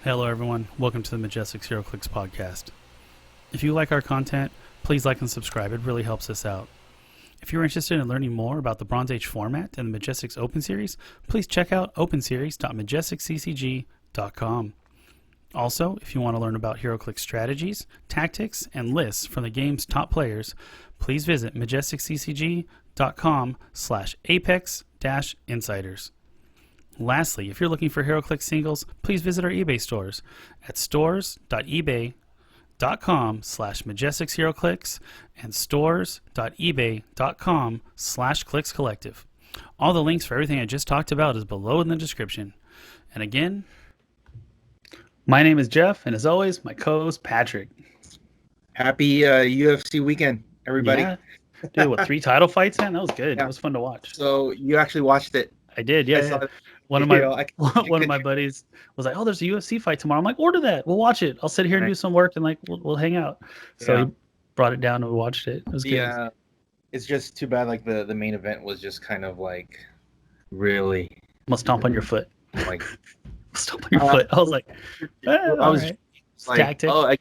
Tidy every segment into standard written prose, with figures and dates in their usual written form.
Hello, everyone. Welcome to the Majestix Heroclix Podcast. If you like our content, please like and subscribe. It really helps us out. If you're interested in learning more about the Bronze Age format and the Majestix Open Series, please check out openseries.majestixccg.com. Also, if you want to learn about Heroclix strategies, tactics, and lists from the game's top players, please visit majestixccg.com/apex-insiders. Lastly, if you're looking for Heroclix singles, please visit our eBay stores at stores.ebay.com/MajestixHeroclix and stores.ebay.com/ClicksCollective. All the links for everything I just talked about is below in the description. And again, my name is Jeff, and as always, my co-host Patrick. Happy UFC weekend, everybody. Yeah. Dude, what, 3 title fights, man? That was good. Yeah. It was fun to watch. So you actually watched it? I did, yeah. One of my buddies was like, "Oh, there's a UFC fight tomorrow." I'm like, "Order that. We'll watch it. I'll sit here and do some work, and like we'll hang out." So he brought it down and we watched it. It was good. Yeah, it's just too bad. Like the main event was just kind of like really. Must stomp on your foot. Like stomp on your foot. I was like, I was right. like, Tactic. I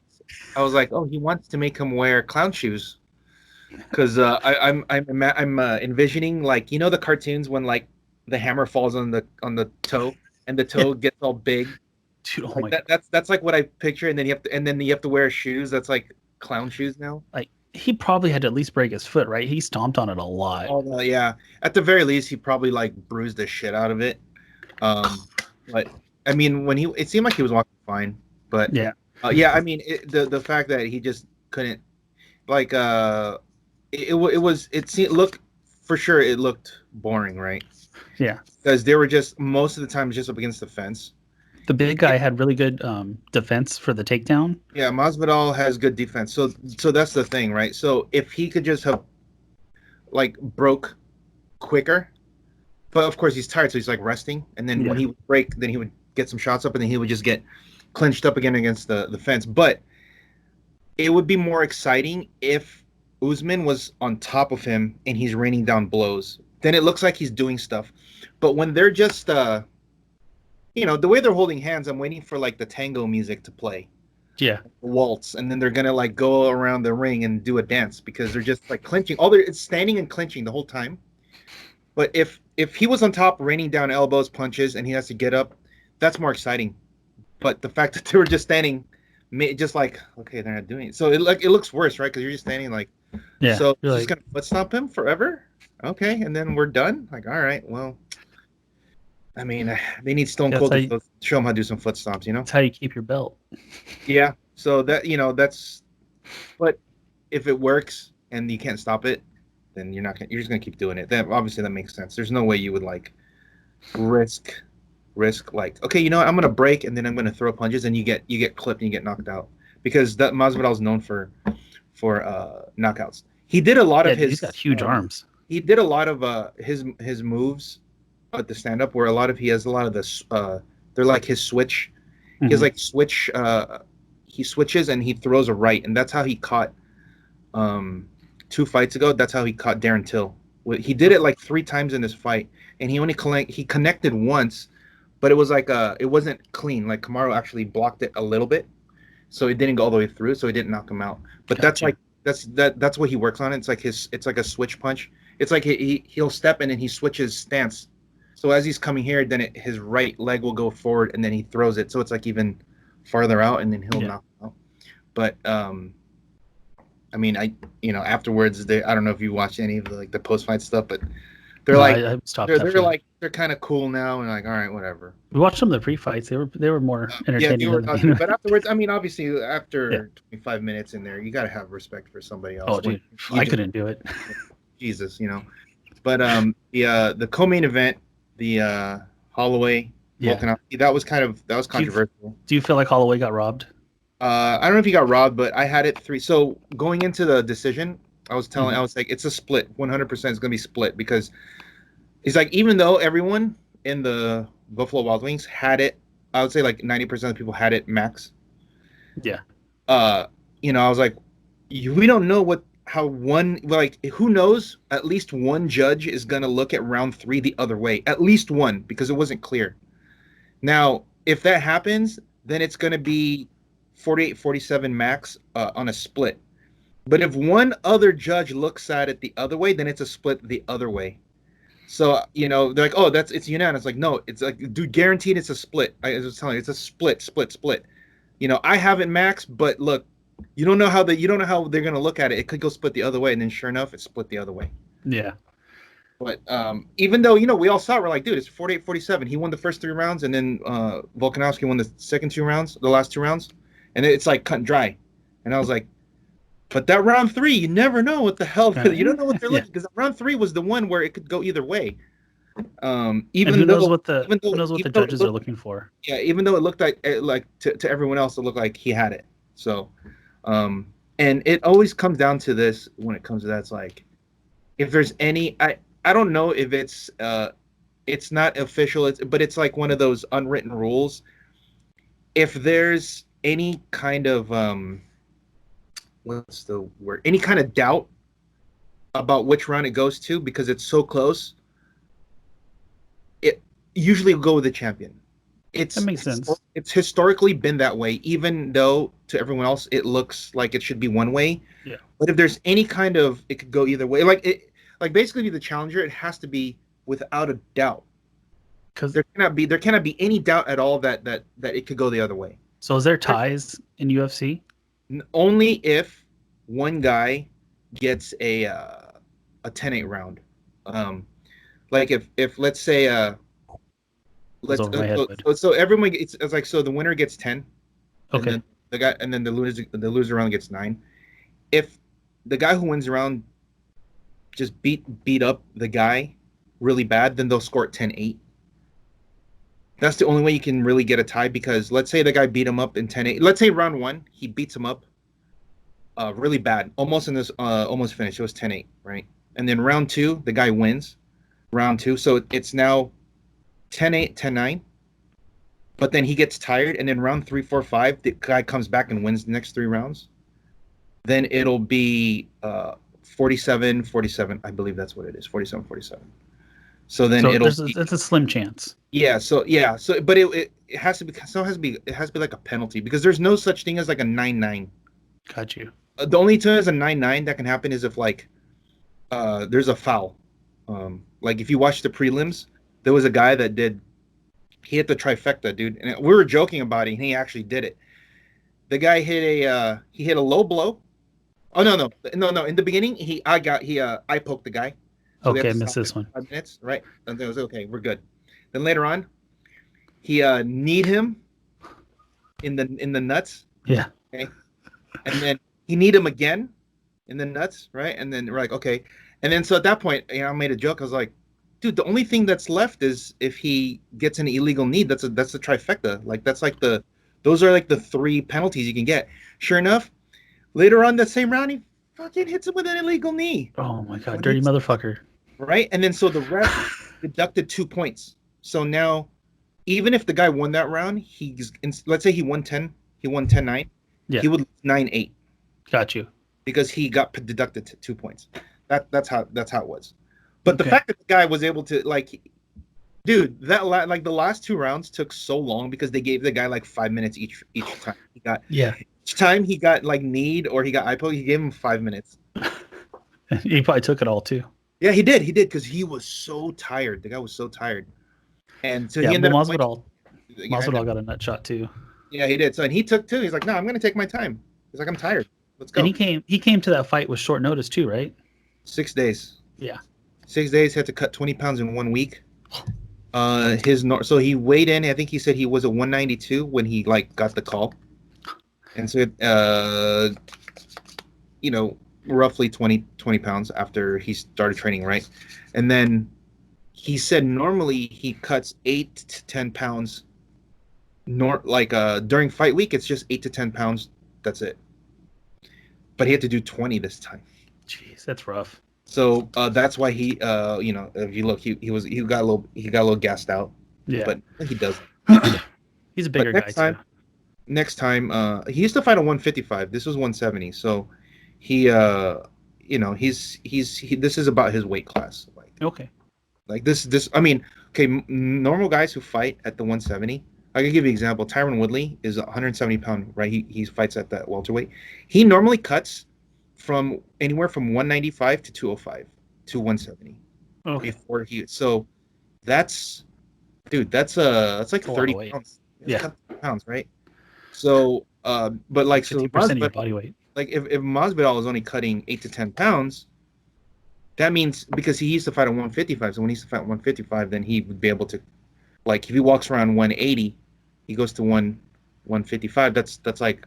was like, oh, he wants to make him wear clown shoes, because I'm envisioning, like, you know, the cartoons when like the hammer falls on the toe and the toe gets all big. Dude, oh like that's like what I picture, and then you have to wear shoes that's like clown shoes now. Like, he probably had to at least break his foot, right? He stomped on it a lot. Oh yeah, at the very least he probably like bruised the shit out of it. But I mean, it seemed like he was walking fine, but yeah, I mean, the fact that he just couldn't, like, it looked boring, right? Yeah, because they were just most of the time just up against the fence. The big guy had really good defense for the takedown. Yeah, Masvidal has good defense. So that's the thing, right? So if he could just have like broke quicker, but of course he's tired, so he's like resting, and then when he would break, then he would get some shots up, and then he would just get clinched up again against the fence. But it would be more exciting if Usman was on top of him and he's raining down blows. Then it looks like he's doing stuff. But when they're just, the way they're holding hands, I'm waiting for like the tango music to play. Yeah. Waltz. And then they're going to like go around the ring and do a dance, because they're just like clinching. It's standing and clinching the whole time. But if he was on top, raining down elbows, punches, and he has to get up, that's more exciting. But the fact that they were just standing, just like, okay, they're not doing it. So it looks worse, right? Because you're just standing like, yeah. So you're just going to foot stomp him forever? Okay, and then we're done? Like, all right, well, I mean, they need Stone Cold to show them how to do some foot stomps, you know? That's how you keep your belt. Yeah, so that, that's, but if it works and you can't stop it, then you're just going to keep doing it. Obviously that makes sense. There's no way you would like risk like, okay, you know what, I'm going to break and then I'm going to throw punches, and you get clipped and you get knocked out, because that Masvidal is known for knockouts. He did a lot of his. He's got huge arms. He did a lot of his moves at the stand up, where he has a lot of this. They're like his switch. Mm-hmm. He has like switch. He switches and he throws a right, and that's how he caught. 2 fights ago, that's how he caught Darren Till. He did it like 3 times in this fight, and he connected once, but it was like it wasn't clean. Like Kamaru actually blocked it a little bit, so it didn't go all the way through, so it didn't knock him out. But gotcha. That's what he works on. It's like a switch punch. It's like he'll step and then he switches stance. So as he's coming here, then his right leg will go forward, and then he throws it. So it's like even farther out, and then he'll knock him out. But I mean, afterwards, I don't know if you watched any of the post fight stuff, but they're they're kind of cool now, and like, all right, whatever. We watched some of the pre-fights. They were more entertaining. Yeah, but afterwards, I mean, obviously, after 25 minutes in there, you got to have respect for somebody else. Oh, dude, I couldn't do it. Jesus, But the co-main event, the Holloway, that was controversial. Do you feel like Holloway got robbed? I don't know if he got robbed, but I had it 3. So going into the decision, I was like, it's a split. 100% is going to be split, because it's like, even though everyone in the Buffalo Wild Wings had it, I would say like 90% of the people had it max. Yeah. I was like, we don't know who knows? At least one judge is going to look at round 3 the other way. At least one, because it wasn't clear. Now, if that happens, then it's going to be 48-47 max on a split. But if one other judge looks at it the other way, then it's a split the other way. So, they're like, oh, it's unanimous. Like, no, it's like, dude, guaranteed it's a split. I was telling you, it's a split. I have it max, but look, you don't know how they're gonna look at it. It could go split the other way, and then sure enough, it's split the other way. Yeah. But even though, we all saw it, we're like, dude, it's 48-47. He won the first 3 rounds, and then Volkanovski won the last 2 rounds, and it's like cut and dry. And I was like, but that round 3, you never know what the hell. You don't know what they're looking, because round 3 was the one where it could go either way. Who knows what the judges are looking for? Yeah, even though it looked like to everyone else, it looked like he had it. So, and it always comes down to this when it comes to that. It's like, if there's any, I don't know if it's not official, but it's like one of those unwritten rules. If there's any kind of what's the word? Any kind of doubt about which round it goes to, because it's so close, it usually will go with the champion. That makes sense. It's historically been that way, even though to everyone else it looks like it should be one way. Yeah. But if there's any kind of, it could go either way. Like basically the challenger, it has to be without a doubt. Because there cannot be any doubt at all that it could go the other way. So is there ties in UFC? Only if one guy gets a 10-8 round. Like if let's say so everyone it's like, so the winner gets 10. Okay. And then the loser round gets 9. If the guy who wins the round just beat up the guy really bad, then they'll score it 10-8. That's the only way you can really get a tie, because let's say the guy beat him up in 10-8. Let's say round 1, he beats him up really bad, almost finished. It was 10-8, right? And then round 2, the guy wins round 2. So it's now 10-8, 10-9. But then he gets tired, and then round 3, 4, 5, the guy comes back and wins the next 3 rounds. Then it'll be 47-47. I believe that's what it is, 47-47. So then it's a slim chance. Yeah. So but it has to be. So it has to be like a penalty, because there's no such thing as like a 9-9. Got you. The only time as a 9-9 that can happen is if like there's a foul. Like if you watch the prelims, there was a guy that he hit the trifecta, dude, and we were joking about it, and he actually did it. The guy hit a low blow. Oh no! In the beginning, I poked the guy. So okay, I missed this one. 5 minutes, right? And then it was okay. We're good. Then later on, he kneed him in the nuts. Yeah. Okay. And then he kneed him again in the nuts, right? And then we're like, okay. And then so at that point, I made a joke. I was like, dude, the only thing that's left is if he gets an illegal knee. That's a trifecta. Like those are like the 3 penalties you can get. Sure enough, later on that same round, he fucking hits him with an illegal kney. Oh my god, dirty motherfucker. Right? And then so the ref deducted 2 points. So now, even if the guy won that round, let's say he won 10-9. Yeah. He would lose 9-8. Got you. Because he got deducted 2 points. That's how it was. But the fact that the guy was able to, like, dude, the last 2 rounds took so long because they gave the guy like 5 minutes each time. Each time he got like kneed or he got eye poked, he gave him 5 minutes. He probably took it all too. Yeah, he did because he was so tired. The guy was so tired. And so he ended up Masvidal got a nut shot too. Yeah, he did. So and he took 2. He's like, no, I'm gonna take my time. He's like, I'm tired. Let's go. And he came to that fight with short notice too, right? 6 days. Yeah. 6 days, had to cut 20 pounds in 1 week. So he weighed in, I think he said he was at 192 when he like got the call. And so roughly 20 pounds after he started training, right? And then he said normally he cuts 8 to 10 pounds. During fight week, it's just 8 to 10 pounds. That's it. But he had to do 20 this time. Jeez, that's rough. So that's why he, if you look, he got a little gassed out. Yeah, but he does. He's a bigger guy too. Next time, he used to fight at 155. This was 170. So he, this is about his weight class. Okay. Like this. I mean, okay, normal guys who fight at the 170. I can give you an example. Tyron Woodley is a 170 pound, right? He fights at that welterweight. He normally cuts from anywhere from 195 to 205 to 170 Okay. before so that's dude, that's like That's a lot 30 of weight. pounds. It's Yeah. cut pounds, right? So but like so 50% of your Masvidal, body weight. like if Masvidal is only cutting 8 to 10 pounds, that means because he used to fight at 155, so when he used to fight at 155, then he would be able to, like, if he walks around 180, he goes to 155. That's like,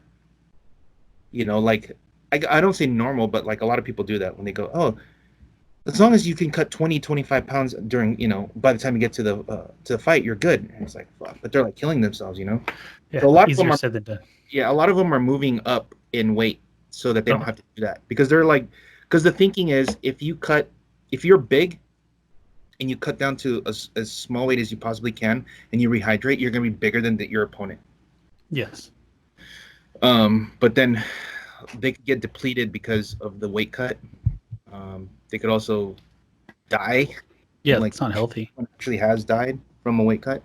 like I don't say normal, but like a lot of people do that when they go, oh, as long as you can cut 20, 25 pounds during, by the time you get to the fight, you're good. And it's like, fuck, but they're like killing themselves, Yeah, So a lot of them easier are, said than done. yeah, a lot of them are moving up in weight so that they don't have to do that because they're like, because the thinking is if you're big and you cut down to as small weight as you possibly can and you rehydrate, you're going to be bigger than your opponent. Yes. But then they could get depleted because of the weight cut. They could also die. Yeah, like it's not healthy. Actually has died from a weight cut.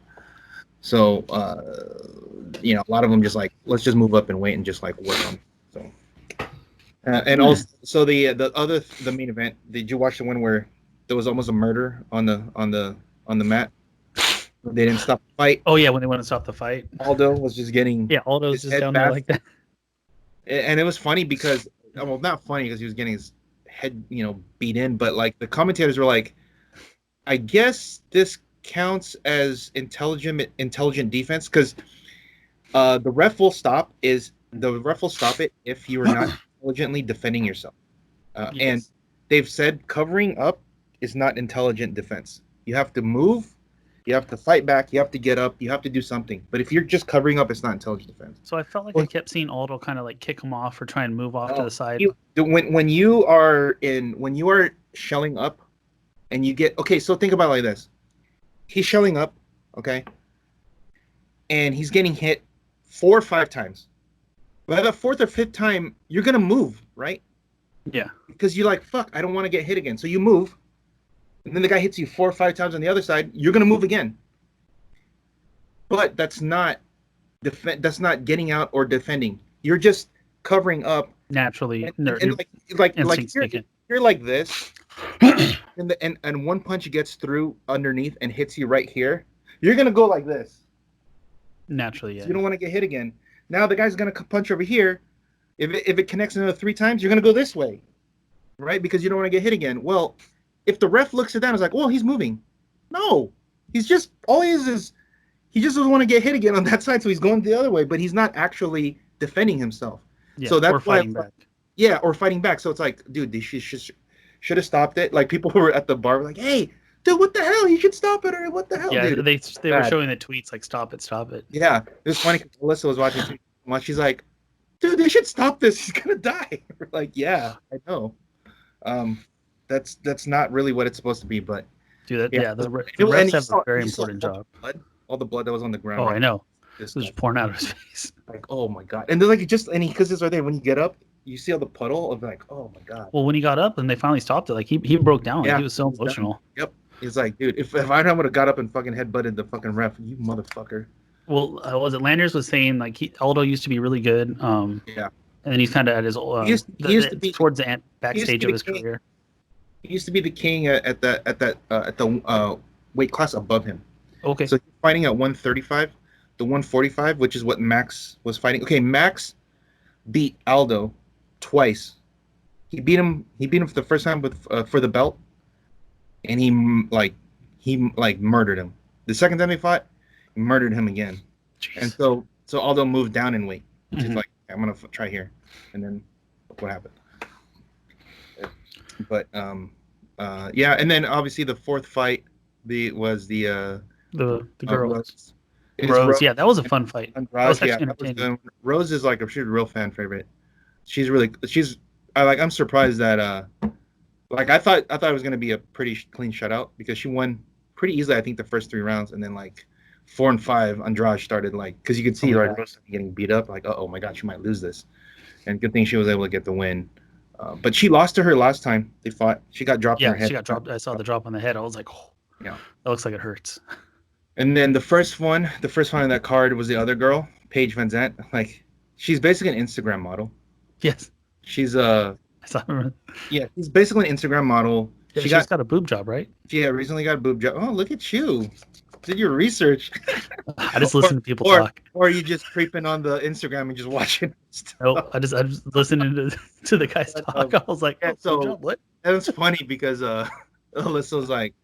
So, a lot of them just like, let's just move up and wait and just like work on. So, and also the main event. Did you watch the one where there was almost a murder on the mat? They didn't stop the fight. Oh yeah, when they went to stop the fight, Aldo was just getting Aldo's just down there like that. And it was funny because, well, not funny because he was getting his head, beat in, but like the commentators were like, I guess this counts as intelligent defense because the ref will stop it if you are not intelligently defending yourself. Yes. And they've said covering up is not intelligent defense. You have to move. You have to fight back. You have to get up. You have to do something. But if you're just covering up, it's not intelligent defense. So I felt like I kept seeing Aldo kind of like kick him off or try and move off to the side. When you are shelling up, and you get so think about it like this: he's shelling up, okay, and he's getting hit 4 or 5 times. By the 4th or 5th time, you're gonna move, right? Yeah. Because you're like, fuck, I don't want to get hit again. So you move. And then the guy hits you 4 or 5 times on the other side, you're going to move again. But that's not getting out or defending. You're just covering up. Naturally. And like you're like this, and one punch gets through underneath and hits you right here. You're going to go like this. Naturally, yeah. So you don't want to get hit again. Now the guy's going to punch over here. If it connects another 3 times, you're going to go this way, right? Because you don't want to get hit again. Well, if the ref looks at that and is like, well, he's moving. No, he's just, he just doesn't want to get hit again on that side, so he's going the other way, but he's not actually defending himself. Yeah, so that's or fighting back. Yeah, or fighting back. So it's like, dude, they should have stopped it. Like, people who were at the bar were like, hey, dude, what the hell? You should stop it, or what the hell? Yeah, dude? they were showing the tweets like, stop it. Yeah, it was funny because Alyssa was watching tweets. She's like, dude, they should stop this. He's going to die. We're like, yeah, I know. That's not really what it's supposed to be, but dude, the refs have a very important job. All the blood that was on the ground. Oh, right? I know. This was pouring out of his face. Like, oh my god! And they're like, because it's right there. When you get up, you see all the puddle of like, oh my god. Well, when he got up and they finally stopped it, like he broke down. Like, he was so emotional. Down. Yep. He's like, dude, if I would have got up and fucking headbutted the fucking ref, you motherfucker. Well, was it Landers was saying like Aldo used to be really good. Yeah. And then he's kind of at his he used to be towards the backstage of his career. He used to be the king at the weight class above him. Okay. So he's fighting at 135, the 145, which is what Max was fighting. Okay, Max beat Aldo twice. He beat him for the first time for the belt, and he murdered him. The second time they fought, he murdered him again. Jeez. And so Aldo moved down in weight. He's like, I'm gonna try here, and then look what happened. But yeah, and then obviously the 4th fight was the girls. Rose, yeah, that was a fun fight. Rose is like she's a real fan favorite. I'm surprised that I thought it was gonna be a pretty clean shutout because she won pretty easily. I think the first 3 rounds, and then like 4 and 5, Andrade started because you could see Rose getting beat up. Like, oh my god, she might lose this. And good thing she was able to get the win. But she lost to her last time they fought. She got dropped on her head. She got dropped. I saw the drop on the head. I was like, oh, yeah, that looks like it hurts. And then the first one on that card was the other girl, Paige Van Zandt. Like, she's basically an Instagram model. Yes. She's I saw her. yeah, she's basically an Instagram model. Yeah, She she's got a boob job, right? recently got a boob job. Oh, look at you. Did your research. I just listen to people or, talk. Or you just creeping on the Instagram and just watching stuff. No, I just listening to the guys talk. I was like, yeah, oh, so boob job, what? and it's funny because Alyssa was like,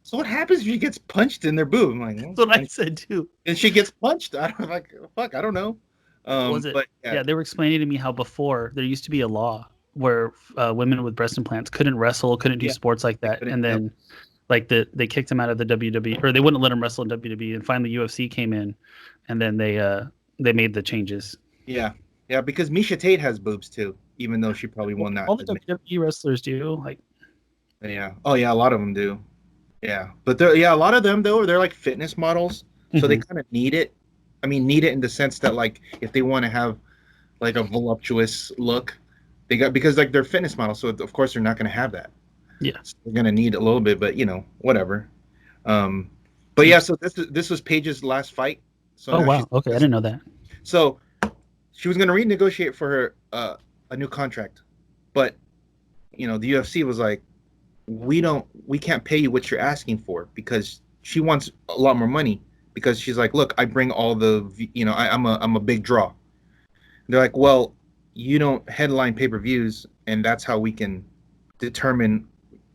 so what happens if she gets punched in their boob? I'm like, well, That's what I said too. and she gets punched. I don't like fuck, I don't know. Was it? But Yeah, they were explaining to me how before there used to be a law where women with breast implants couldn't wrestle, couldn't do sports like that, and then like they kicked him out of the WWE, or they wouldn't let him wrestle in WWE, and finally UFC came in, and then they made the changes. Yeah, because Misha Tate has boobs too, even though she probably will not. All the WWE wrestlers do, like. Yeah. Oh yeah, a lot of them do. Yeah, but a lot of them though, they're like fitness models, so they kind of need it. I mean, need it in the sense that like if they want to have like a voluptuous look, because like they're fitness models, so of course they're not going to have that. Yeah, so they're going to need a little bit, but whatever. But yeah, so this was Paige's last fight. So oh wow, okay, I didn't know that. So she was going to renegotiate for her a new contract, but the UFC was like, we can't pay you what you're asking for, because she wants a lot more money, because she's like, look, I bring all the, I'm a big draw. They're like, well, you don't headline pay-per-views, and that's how we can determine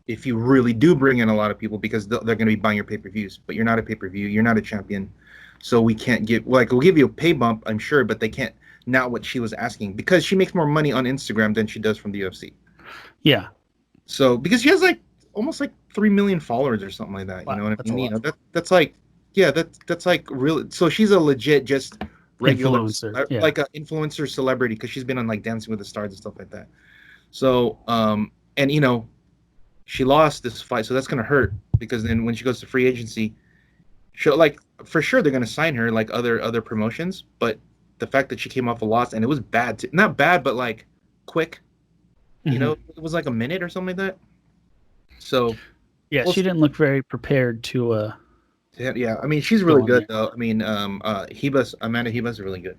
if you really do bring in a lot of people, because they're going to be buying your pay-per-views, but you're not a pay-per-view, you're not a champion, so we can't we'll give you a pay bump, I'm sure, but they can't, not what she was asking, because she makes more money on Instagram than she does from the UFC. Yeah. So, because she has like almost like 3 million followers or something like that, wow, you know what I mean? That's like, yeah, that's like really. So she's a legit just regular influencer, like an influencer celebrity, because she's been on like Dancing with the Stars and stuff like that. So, and she lost this fight, so that's gonna hurt, because then when she goes to free agency, she'll like for sure they're gonna sign her like other promotions, but the fact that she came off a loss, and it was bad, not bad, but like quick. It was like a minute or something like that. So yeah, she didn't look very prepared to. Yeah, I mean, she's really good though. I mean, Amanda Hebus is really good.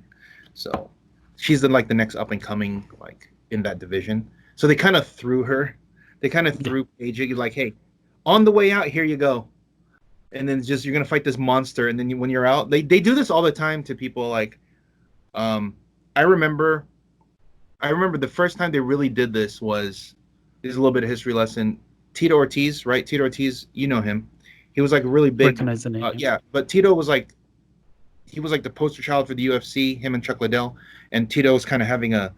So she's the next up and coming like in that division. So they kind of threw her. They kind of threw Paige like, hey, on the way out, here you go. And then just you're gonna fight this monster, and then when you're out, they do this all the time to people. Like, I remember the first time they really did this was, there's a little bit of history lesson. Tito Ortiz, right? Tito Ortiz, you know him. He was like really big. Recognize the name. Yeah, but Tito was like, he was like the poster child for the UFC, him and Chuck Liddell. And Tito was kind of having a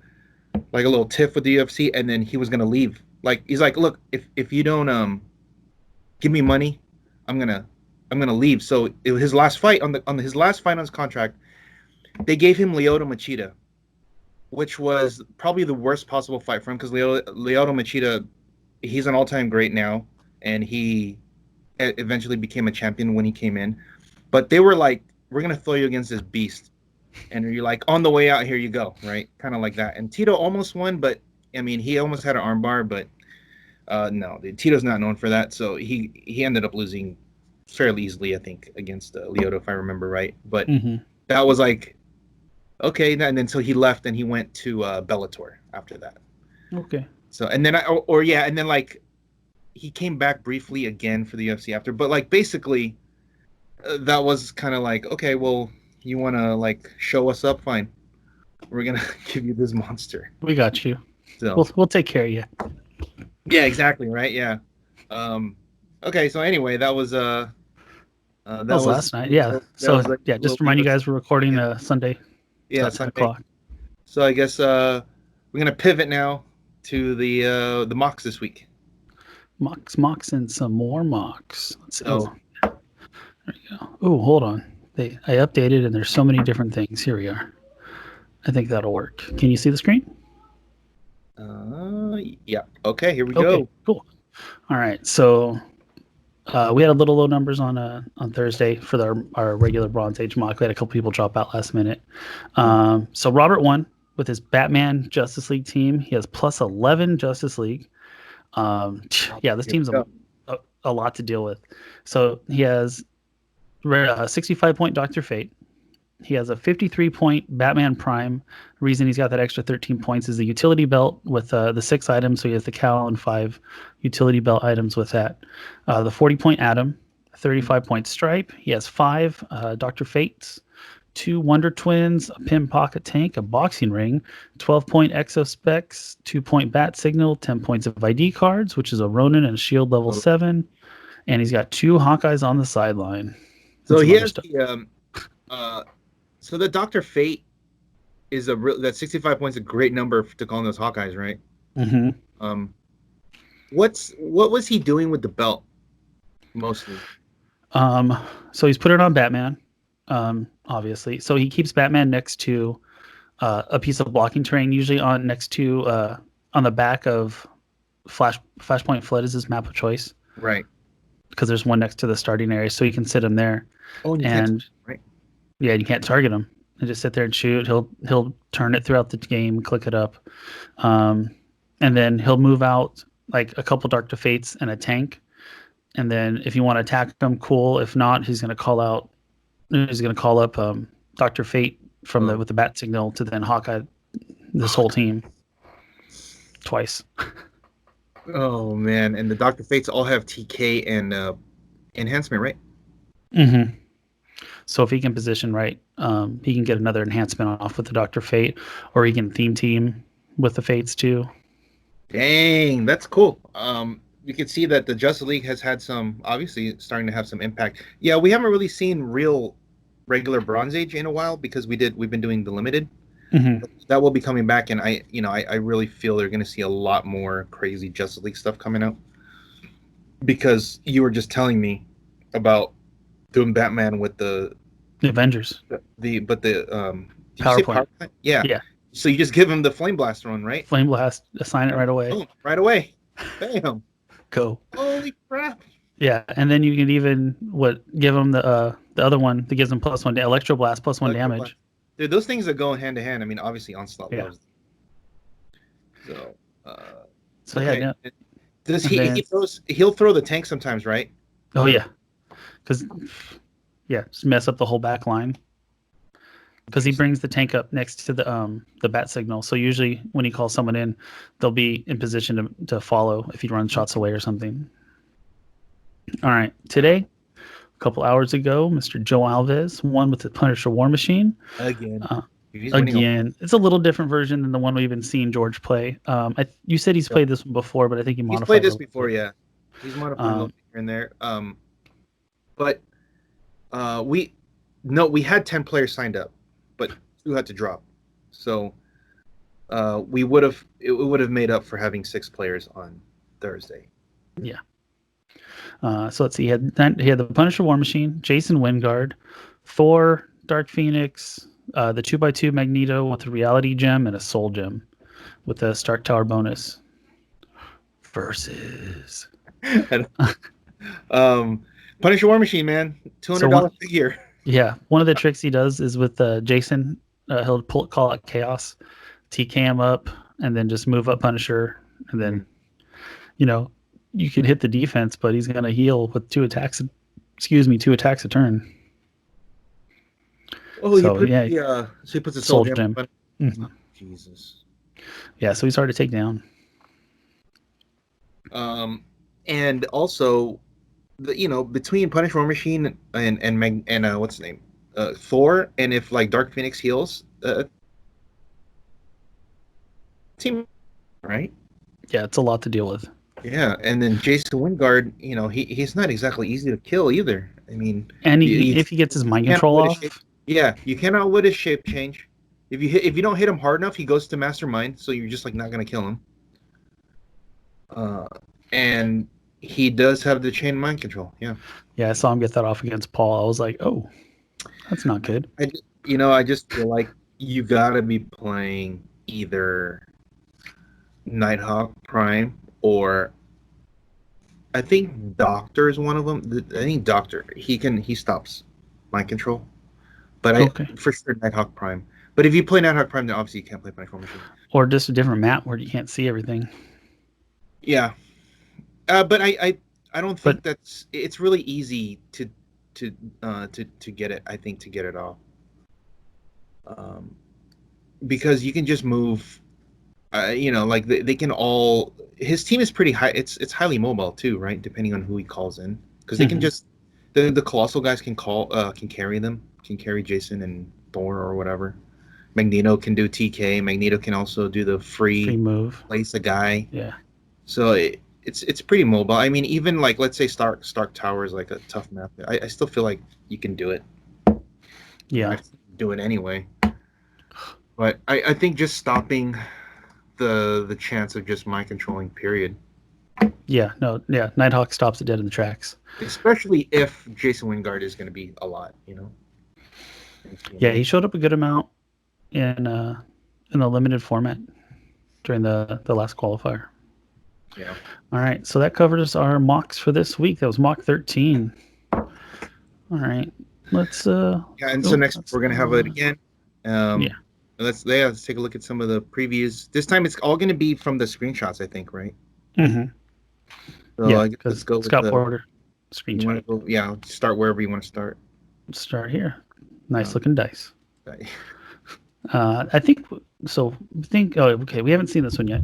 little tiff with the UFC, and then he was gonna leave. Like, he's like, look, if you don't give me money, I'm gonna leave. So it was his last fight on his last fight on his contract. They gave him Lyoto Machida, which was probably the worst possible fight for him, because Lyoto Machida, he's an all-time great now, and he eventually became a champion when he came in. But they were like, we're going to throw you against this beast. And you're like, on the way out, here you go, right? Kind of like that. And Tito almost won, but, I mean, he almost had an armbar, but no, Tito's not known for that. So he ended up losing fairly easily, I think, against Lyoto, if I remember right. But that was like, okay, and then so he left and he went to Bellator after that. Okay. So and then and then like he came back briefly again for the UFC after, but like basically that was kind of like, okay, well, you want to like show us up, fine, we're gonna give you this monster. We got you. So we'll take care of you. Yeah, exactly, right? Yeah. Okay, so anyway, that was that was last night. Yeah. So just remind you guys, we're recording Sunday. Yeah, 10 o'clock. So I guess we're gonna pivot now to the mocks this week. Mocks, and some more mocks. Let's see. Oh, there you go. Oh, hold on. I updated, and there's so many different things. Here we are. I think that'll work. Can you see the screen? Yeah. Okay, here we go. Cool. All right. So we had a little low numbers on Thursday for our regular Bronze Age mock. We had a couple people drop out last minute. So Robert won with his Batman Justice League team. He has plus 11 Justice League. This team's a lot to deal with. So he has 65-point Dr. Fate. He has a 53-point Batman Prime. The reason he's got that extra 13 points is the utility belt with the 6 items. So he has the cowl and 5 utility belt items with that. The 40-point Atom, 35-point Stripe. He has 5 Dr. Fates, 2 Wonder Twins, a Pin Pocket Tank, a Boxing Ring, 12-point Exospecs, 2-point Bat Signal, 10 points of ID cards, which is a Ronin and a Shield level 7. And he's got 2 Hawkeyes on the sideline. So he has so the Dr. Fate is that 65 points is a great number to call in those Hawkeyes, right? Mm-hmm. What was he doing with the belt mostly? So he's put it on Batman, obviously. So he keeps Batman next to a piece of blocking terrain, usually next to on the back of Flashpoint Flood is his map of choice, right? Because there's one next to the starting area, so you can sit him there. Oh, right. Yeah, you can't target him and just sit there and shoot. He'll turn it throughout the game, click it up, and then he'll move out like a couple Dark to Fates and a tank. And then if you want to attack him, cool. If not, he's going to call up Dr. Fate with the bat signal to then Hawkeye this whole team twice. Oh man, and the Dr. Fates all have TK and enhancement, right? Mm-hmm. So if he can position right, he can get another enhancement off with the Dr. Fate, or he can theme team with the Fates too. Dang, that's cool. You can see that the Justice League has had obviously starting to have some impact. Yeah, we haven't really seen real regular Bronze Age in a while because we've been doing the limited. Mm-hmm. That will be coming back, and I really feel they're going to see a lot more crazy Justice League stuff coming out. Because you were just telling me about doing Batman with the Avengers. PowerPoint. Yeah. So you just give him the Flame Blast run, right? Flame Blast, assign it right away. Oh, right away. Bam. Go. Holy crap. Yeah, and then you can even give him the other one that gives him +1 Electro Blast, +1 damage. Blast. Dude, those things that go hand to hand. I mean, obviously Onslaught loves them. So yeah. Does he'll throw the tank sometimes, right? Oh yeah. Because just mess up the whole back line. Because he brings the tank up next to the bat signal. So usually when he calls someone in, they'll be in position to follow if he runs shots away or something. All right. Today, a couple hours ago, Mr. Joe Alves won with the Punisher War Machine. Again. It's a little different version than the one we've been seeing George play. You said he's played this one before, but I think he's played this before, yeah. He's modified a little bit here and there. But we had 10 players signed up, but 2 had to drop. So it would have made up for having 6 players on Thursday. Yeah. So let's see. He had the Punisher War Machine, Jason Wingard, Thor, Dark Phoenix, the 2x2 Magneto with a Reality Gem and a Soul Gem with a Stark Tower bonus. Versus. Punisher War Machine, man. $200 a year. Yeah. One of the tricks he does is with Jason, he'll call out Chaos, TK him up, and then just move up Punisher. And then, you can hit the defense, but he's going to heal with 2 attacks a turn. Oh, so he puts a Soul Gem. Mm-hmm. Jesus. Yeah, so he's hard to take down. And also, between Punisher War Machine and what's his name, Thor, and if like Dark Phoenix heals, team, right? Yeah, it's a lot to deal with. Yeah, and then Jason Wingard, he's not exactly easy to kill either. I mean, and if he gets his mind control off, you cannot outwit his shape change. If you don't hit him hard enough, he goes to Mastermind, so you're just like not gonna kill him. And he does have the chain mind control. Yeah. Yeah, I saw him get that off against Paul. I was like, oh, that's not good. I just feel like you gotta be playing either Nighthawk Prime or I think Doctor is one of them. I think Doctor he stops mind control, but for sure Nighthawk Prime. But if you play Nighthawk Prime, then obviously you can't play Punisher Machine. Or just a different map where you can't see everything. Yeah, but I don't think it's really easy to to get it. I think to get it off. Because you can just move. Like they can all. His team is pretty high. It's highly mobile too, right? Depending on who he calls in, because they can just the colossal guys can carry them, can carry Jason and Thor or whatever. Magneto can do TK. Magneto can also do the free move, place a guy. Yeah. So it's pretty mobile. I mean, even like let's say Stark Tower is like a tough map. I still feel like you can do it. Yeah. I do it anyway. But I think just stopping the chance of just mind controlling, period. Yeah. No. Yeah. Nighthawk stops it dead in the tracks. Especially if Jason Wingard is going to be a lot, Yeah, he showed up a good amount in the limited format during the last qualifier. Yeah. All right, so that covers our mocks for this week. That was mock 13. All right, let's. So next we're gonna have it again. Let's take a look at some of the previews. This time it's all gonna be from the screenshots, I think, right? Mm-hmm. So yeah, let's go with Scott Porter screenshot. Start wherever you want to start. Start here. Nice looking dice. Right. I think so. Oh, okay. We haven't seen this one yet.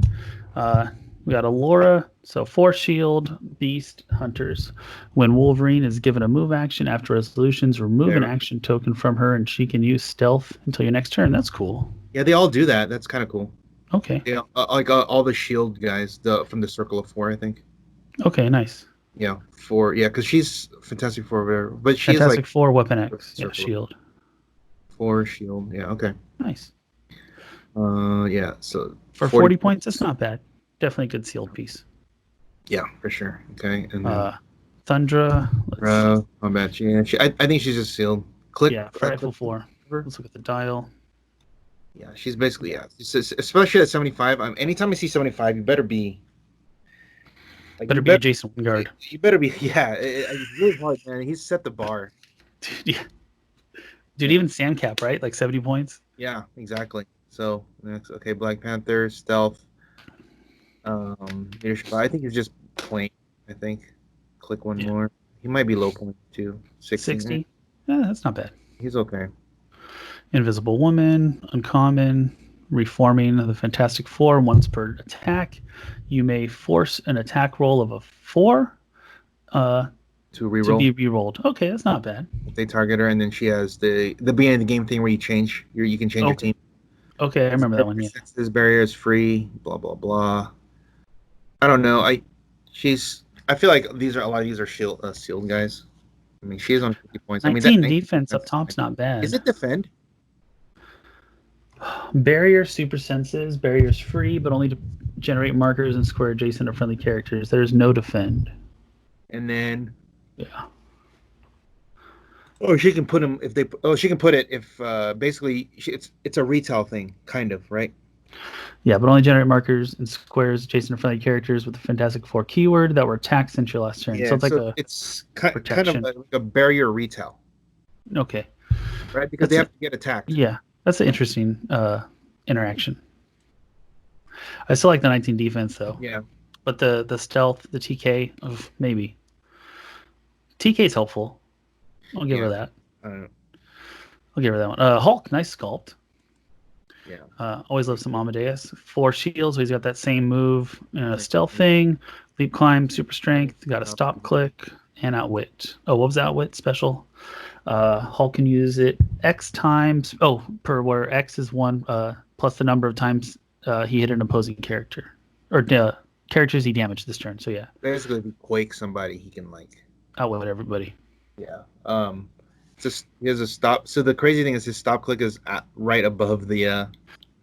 We got Allura. So 4 shield beast hunters. When Wolverine is given a move action after resolutions, remove an action token from her, and she can use stealth until your next turn. That's cool. Yeah, they all do that. That's kind of cool. Okay. Yeah, all the shield guys, from the Circle of 4, I think. Okay, nice. Yeah, 4. Yeah, because she's Fantastic Four over there, but she's Fantastic like 4 Weapon X. Yeah, shield. 4 shield. Yeah. Okay. Nice. Yeah. So for 40 points, that's not bad. Definitely a good sealed piece. Yeah, for sure. Okay. And Thundra. My bad. I think she's just sealed. Click. Yeah, Frightful 4. Let's look at the dial. Yeah, she's basically especially at 75. Anytime I see 75, you better be. Better be a Jason Wingard. You better be. Yeah, it's really hard, man. He's set the bar. Dude, even Sandcap, right? Like 70 points. Yeah, exactly. So next, okay, Black Panther, Stealth, leadership. I think he's just plain. I think. Click one more. He might be low point too. 60. Yeah, that's not bad. He's okay. Invisible Woman, Uncommon, Reforming the Fantastic Four once per attack. You may force an attack roll of a 4 to be re-rolled. Okay, that's not bad. If they target her, and then she has the beginning of the game thing where you can change your team. Okay, I remember that one. Yeah. This barrier is free. Blah blah blah. I don't know. I feel like a lot of these are sealed guys. I mean, she's on 50 points. 19 defense up top's not bad. Is it defend? Barrier super senses. Barrier's free, but only to generate markers and square adjacent or friendly characters. There's no defend. And then she can put them if they. Oh, she can put it if basically it's a retail thing, kind of, right? Yeah, but only generate markers and squares adjacent or friendly characters with the Fantastic Four keyword that were attacked since your last turn. Yeah, so it's like kind of like a barrier retail. Okay. Right, because they have to get attacked. Yeah, that's an interesting interaction. I still like the 19 defense though. Yeah. But the stealth, the TK of maybe. TK's helpful. I'll give her that. I'll give her that one. Hulk, nice sculpt. Yeah. Always love some Amadeus. 4 shields, so he's got that same move. Stealth thing, leap climb, super strength, got a stop click, and outwit. Oh, what was outwit special? Hulk can use it X times. Per where X is 1 plus the number of times he hit an opposing character. Or characters he damaged this turn, so yeah. Basically, if he quakes somebody, he can outwit everybody. Yeah. He has a stop. So the crazy thing is his stop click is right above the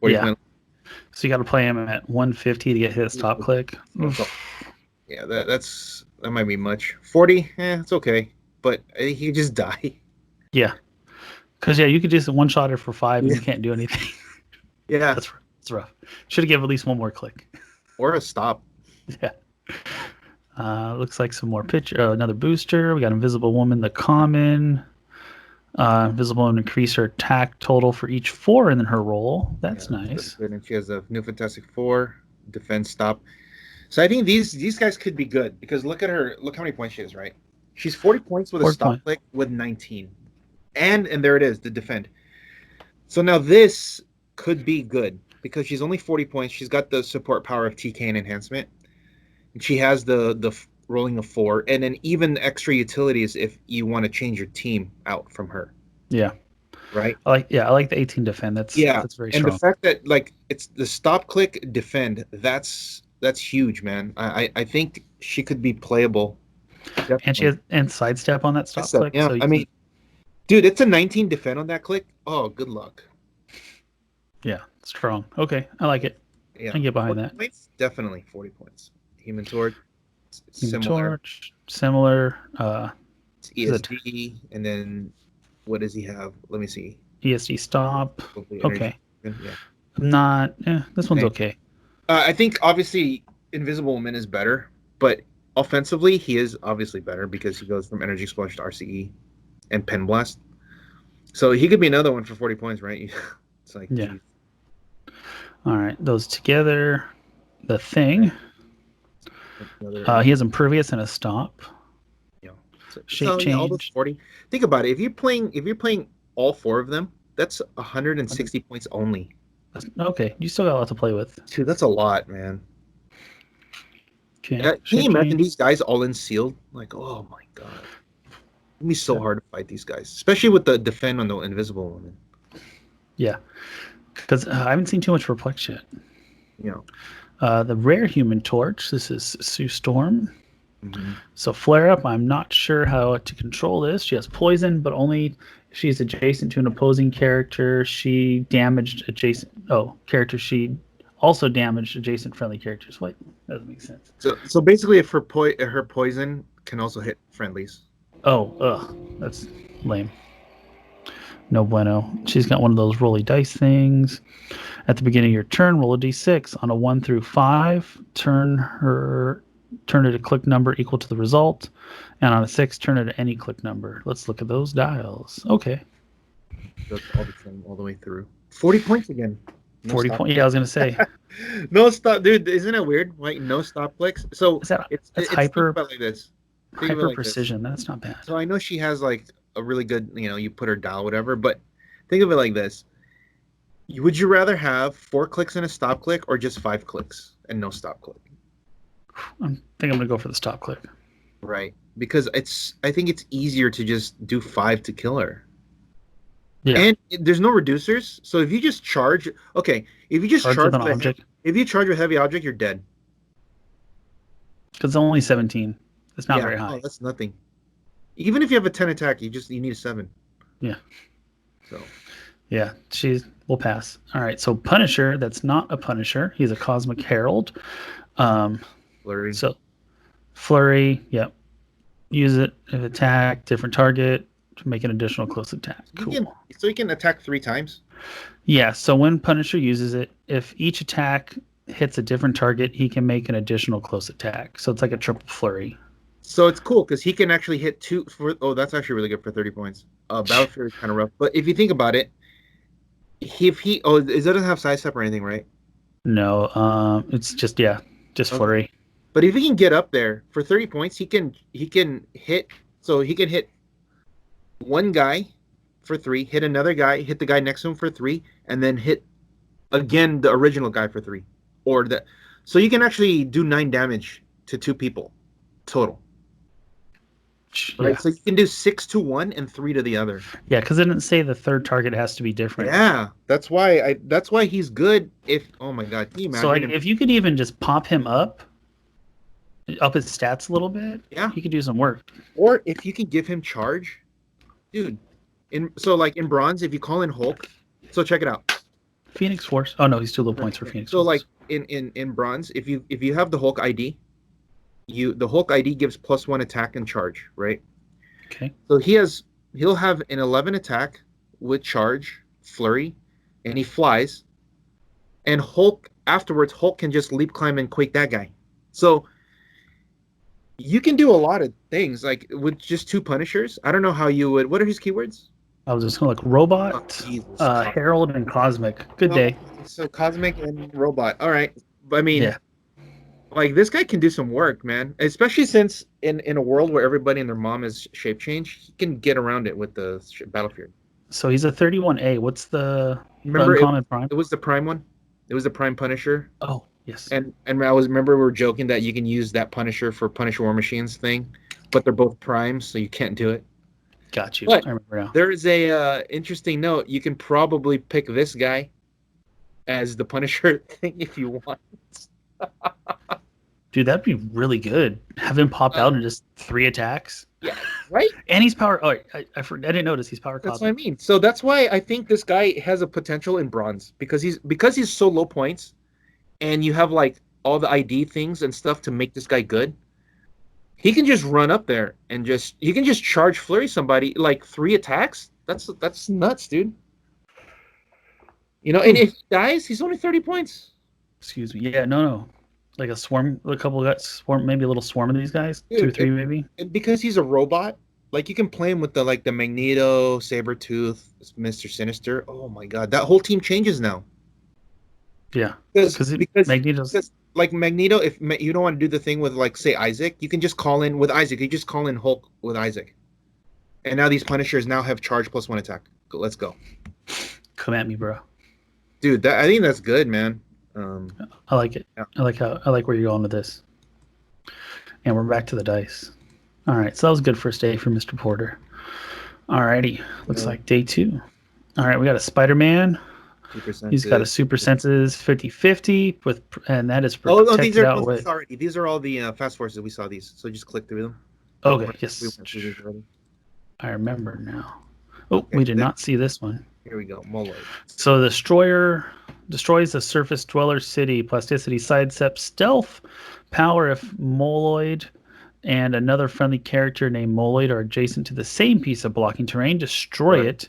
so you got to play him at 150 to get his stop click. Yeah, that might be much. 40, it's okay, but he could just die. Yeah, because you could just one-shot her for 5 and you can't do anything. Yeah, that's rough. Should have given at least one more click or a stop. Yeah. Looks like some more another booster. We got Invisible Woman, the common. Invisible Woman increase her attack total for each 4 and then her roll. That's nice. That's good. And she has a new Fantastic Four defense stop. So I think these guys could be good because look at her. Look how many points she has, right? She's 40 points with a 40 stop point. click with 19. And there it is, the defend. So now this could be good because she's only 40 points. She's got the support power of TK and enhancement. And she has the rolling of 4 and then even extra utilities if you want to change your team out from her. Yeah. Right? I like the 18 defend. That's very strong. And the fact that like it's the stop click defend, that's huge, man. I think she could be playable. Definitely. And she has sidestep on that stop click. Yeah, so I mean, dude, it's a 19 defend on that click. Oh, good luck. Yeah, strong. Okay, I like it. Yeah, I can get behind that. Points? Definitely 40 points. Human Torch. Similar. It's ESD, and then what does he have? Let me see. ESD stop. Okay. Yeah. I'm not. This one's okay. I think obviously Invisible Woman is better, but offensively he is obviously better because he goes from Energy Splash to RCE and Pen Blast. So he could be another one for 40 points, right? It's like, yeah. Geez. All right, those together. The Thing. He has Impervious and a stop. Yeah. Shape change. All those 40. Think about it. If you're playing all 4 of them, that's 160 points only. Okay, you still got a lot to play with. Dude, that's a lot, man. Okay. Can you imagine these guys all in sealed? Like, oh my god. It'd be so hard to fight these guys, especially with the defend on the Invisible Woman. Yeah, because I haven't seen too much Perplex yet. You know, the rare Human Torch. This is Sue Storm. Mm-hmm. So Flare Up. I'm not sure how to control this. She has poison, but only if she's adjacent to an opposing character. She damaged adjacent. Oh, character. She also damaged adjacent friendly characters. Wait, that doesn't make sense. So basically, if her poison can also hit friendlies. Oh, that's lame. No bueno. She's got one of those rolly dice things. At the beginning of your turn, roll a d6. On a 1 through 5, turn it a click number equal to the result. And on a 6, turn it to any click number. Let's look at those dials. Okay. That's all the same, all the way through. 40 points again. 40 points. Yeah, I was going to say. No stop. Dude, isn't it weird? Like, no stop clicks. So it's hyper, like this. Hyper like precision. This. That's not bad. So I know she has like a really good, you put her dial, whatever, but think of it like this. Would you rather have 4 clicks and a stop click or just 5 clicks and no stop click? I think I'm going to go for the stop click. Right. Because I think it's easier to just do 5 to kill her. Yeah. And there's no reducers. So if you just charge, if you just charge with an object. If you charge with heavy object, you're dead. Because it's only 17. It's not very high. Oh, that's nothing. Even if you have a 10 attack, you need a 7. Yeah. So. Yeah, we'll pass. All right, so Punisher, that's not a Punisher. He's a Cosmic Herald. Flurry. So Flurry, yep. Use it if attack, different target, to make an additional close attack. Cool. So you can attack 3 times? Yeah, so when Punisher uses it, if each attack hits a different target, he can make an additional close attack. So it's like a triple Flurry. So it's cool because he can actually hit 2 that's actually really good for 30 points. Battle Fury is kind of rough. But if you think about it, it doesn't have sidestep or anything, right? No, it's just Flurry. But if he can get up there for 30 points, he can hit. So he can hit one guy for 3, hit another guy, hit the guy next to him for 3, and then hit again the original guy for 3, so you can actually do 9 damage to 2 people total. Right, so you can do 6 to one and 3 to the other. Yeah, because it didn't say the third target has to be different. Yeah, that's why he's good. Oh my god, can you imagine? So if you could even just pop him up his stats a little bit, yeah, he could do some work. Or if you can give him charge, dude. In bronze, if you call in Hulk, so check it out. Phoenix Force. Oh no, he's too low points for Phoenix. So Force. Like in bronze, if you have the Hulk ID. The Hulk ID gives +1 attack and charge, right? Okay. So he'll have an 11 attack with charge, flurry, and he flies. And Hulk can just leap, climb, and quake that guy. So you can do a lot of things, like with just 2 Punishers. I don't know how you would. What are his keywords? I was just going to look Robot, Herald, and Cosmic. Good day. So Cosmic and Robot. All right. I mean, Like this guy can do some work, man. Especially since in a world where everybody and their mom is shape change, he can get around it with the Battlefield. So he's a 31A. What's the Remember, uncommon prime? it was the Prime one. It was the Prime Punisher. Oh, yes. And remember we were joking that you can use that Punisher for Punisher War Machines thing, but they're both primes, so you can't do it. Got you. But I remember now. there is a interesting note. You can probably pick this guy as the Punisher thing if you want. Dude, that'd be really good. Have him pop out in just 3 attacks. Yeah, right? And he's power. Oh, I didn't notice he's power. That's what I mean. So that's why I think this guy has a potential in bronze because he's so low points, and you have like all the ID things and stuff to make this guy good. He can just run up there and he can just charge flurry somebody like 3 attacks. That's nuts, dude. You know, and if he dies, he's only 30 points. Excuse me. Yeah, no. Like a couple got swarm, maybe a little swarm of these guys, dude, 2 or 3 maybe. And because he's a robot, like you can play him with the Magneto, Sabretooth, Mr. Sinister. Oh my god, that whole team changes now. Yeah, because Magneto's like Magneto. If you don't want to do the thing with like say Isaac, you can just call in with Isaac. You just call in Hulk with Isaac, and now these Punishers now have charge +1 attack. Let's go. Come at me, bro. Dude, I think that's good, man. I like it. Yeah. I like where you're going with this. And we're back to the dice. All right, so that was a good first day for Mr. Porter. All righty, looks like day 2. All right, we got a Spider-Man. He's got a super senses 50/50 and that is protected these are all the fast forces. We saw these, so just click through them. Okay, yes. I remember now. Oh, okay, we did not see this one. Here we go, Moloid. So the Destroyer destroys the surface dweller city, plasticity, sidestep, stealth, power if Moloid and another friendly character named Moloid are adjacent to the same piece of blocking terrain. Destroy it,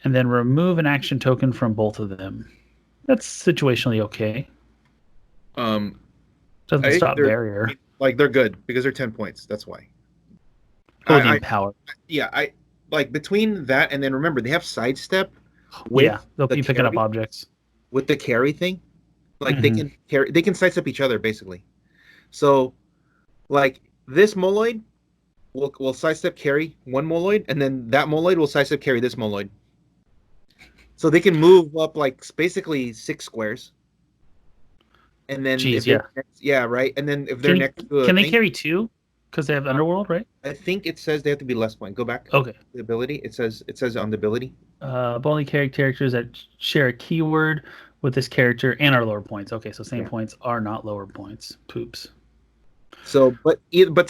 and then remove an action token from both of them. That's situationally okay. Doesn't stop barrier. Like they're good because they're 10 points. That's why. Power. I like between that and then remember they have sidestep. They'll be picking up objects with the carry thing. Like they can sidestep each other basically. So, like this Moloid will sidestep carry one Moloid, and then that Moloid will sidestep carry this Moloid. So they can move up like basically 6 squares. And then right. And then if they're next to can they carry 2? Because they have Underworld, right? I think it says they have to be less point. Go back. Okay. The ability. It says on the ability. Only carry characters that share a keyword with this character and are lower points. Okay, so same points are not lower points. Poops. So, but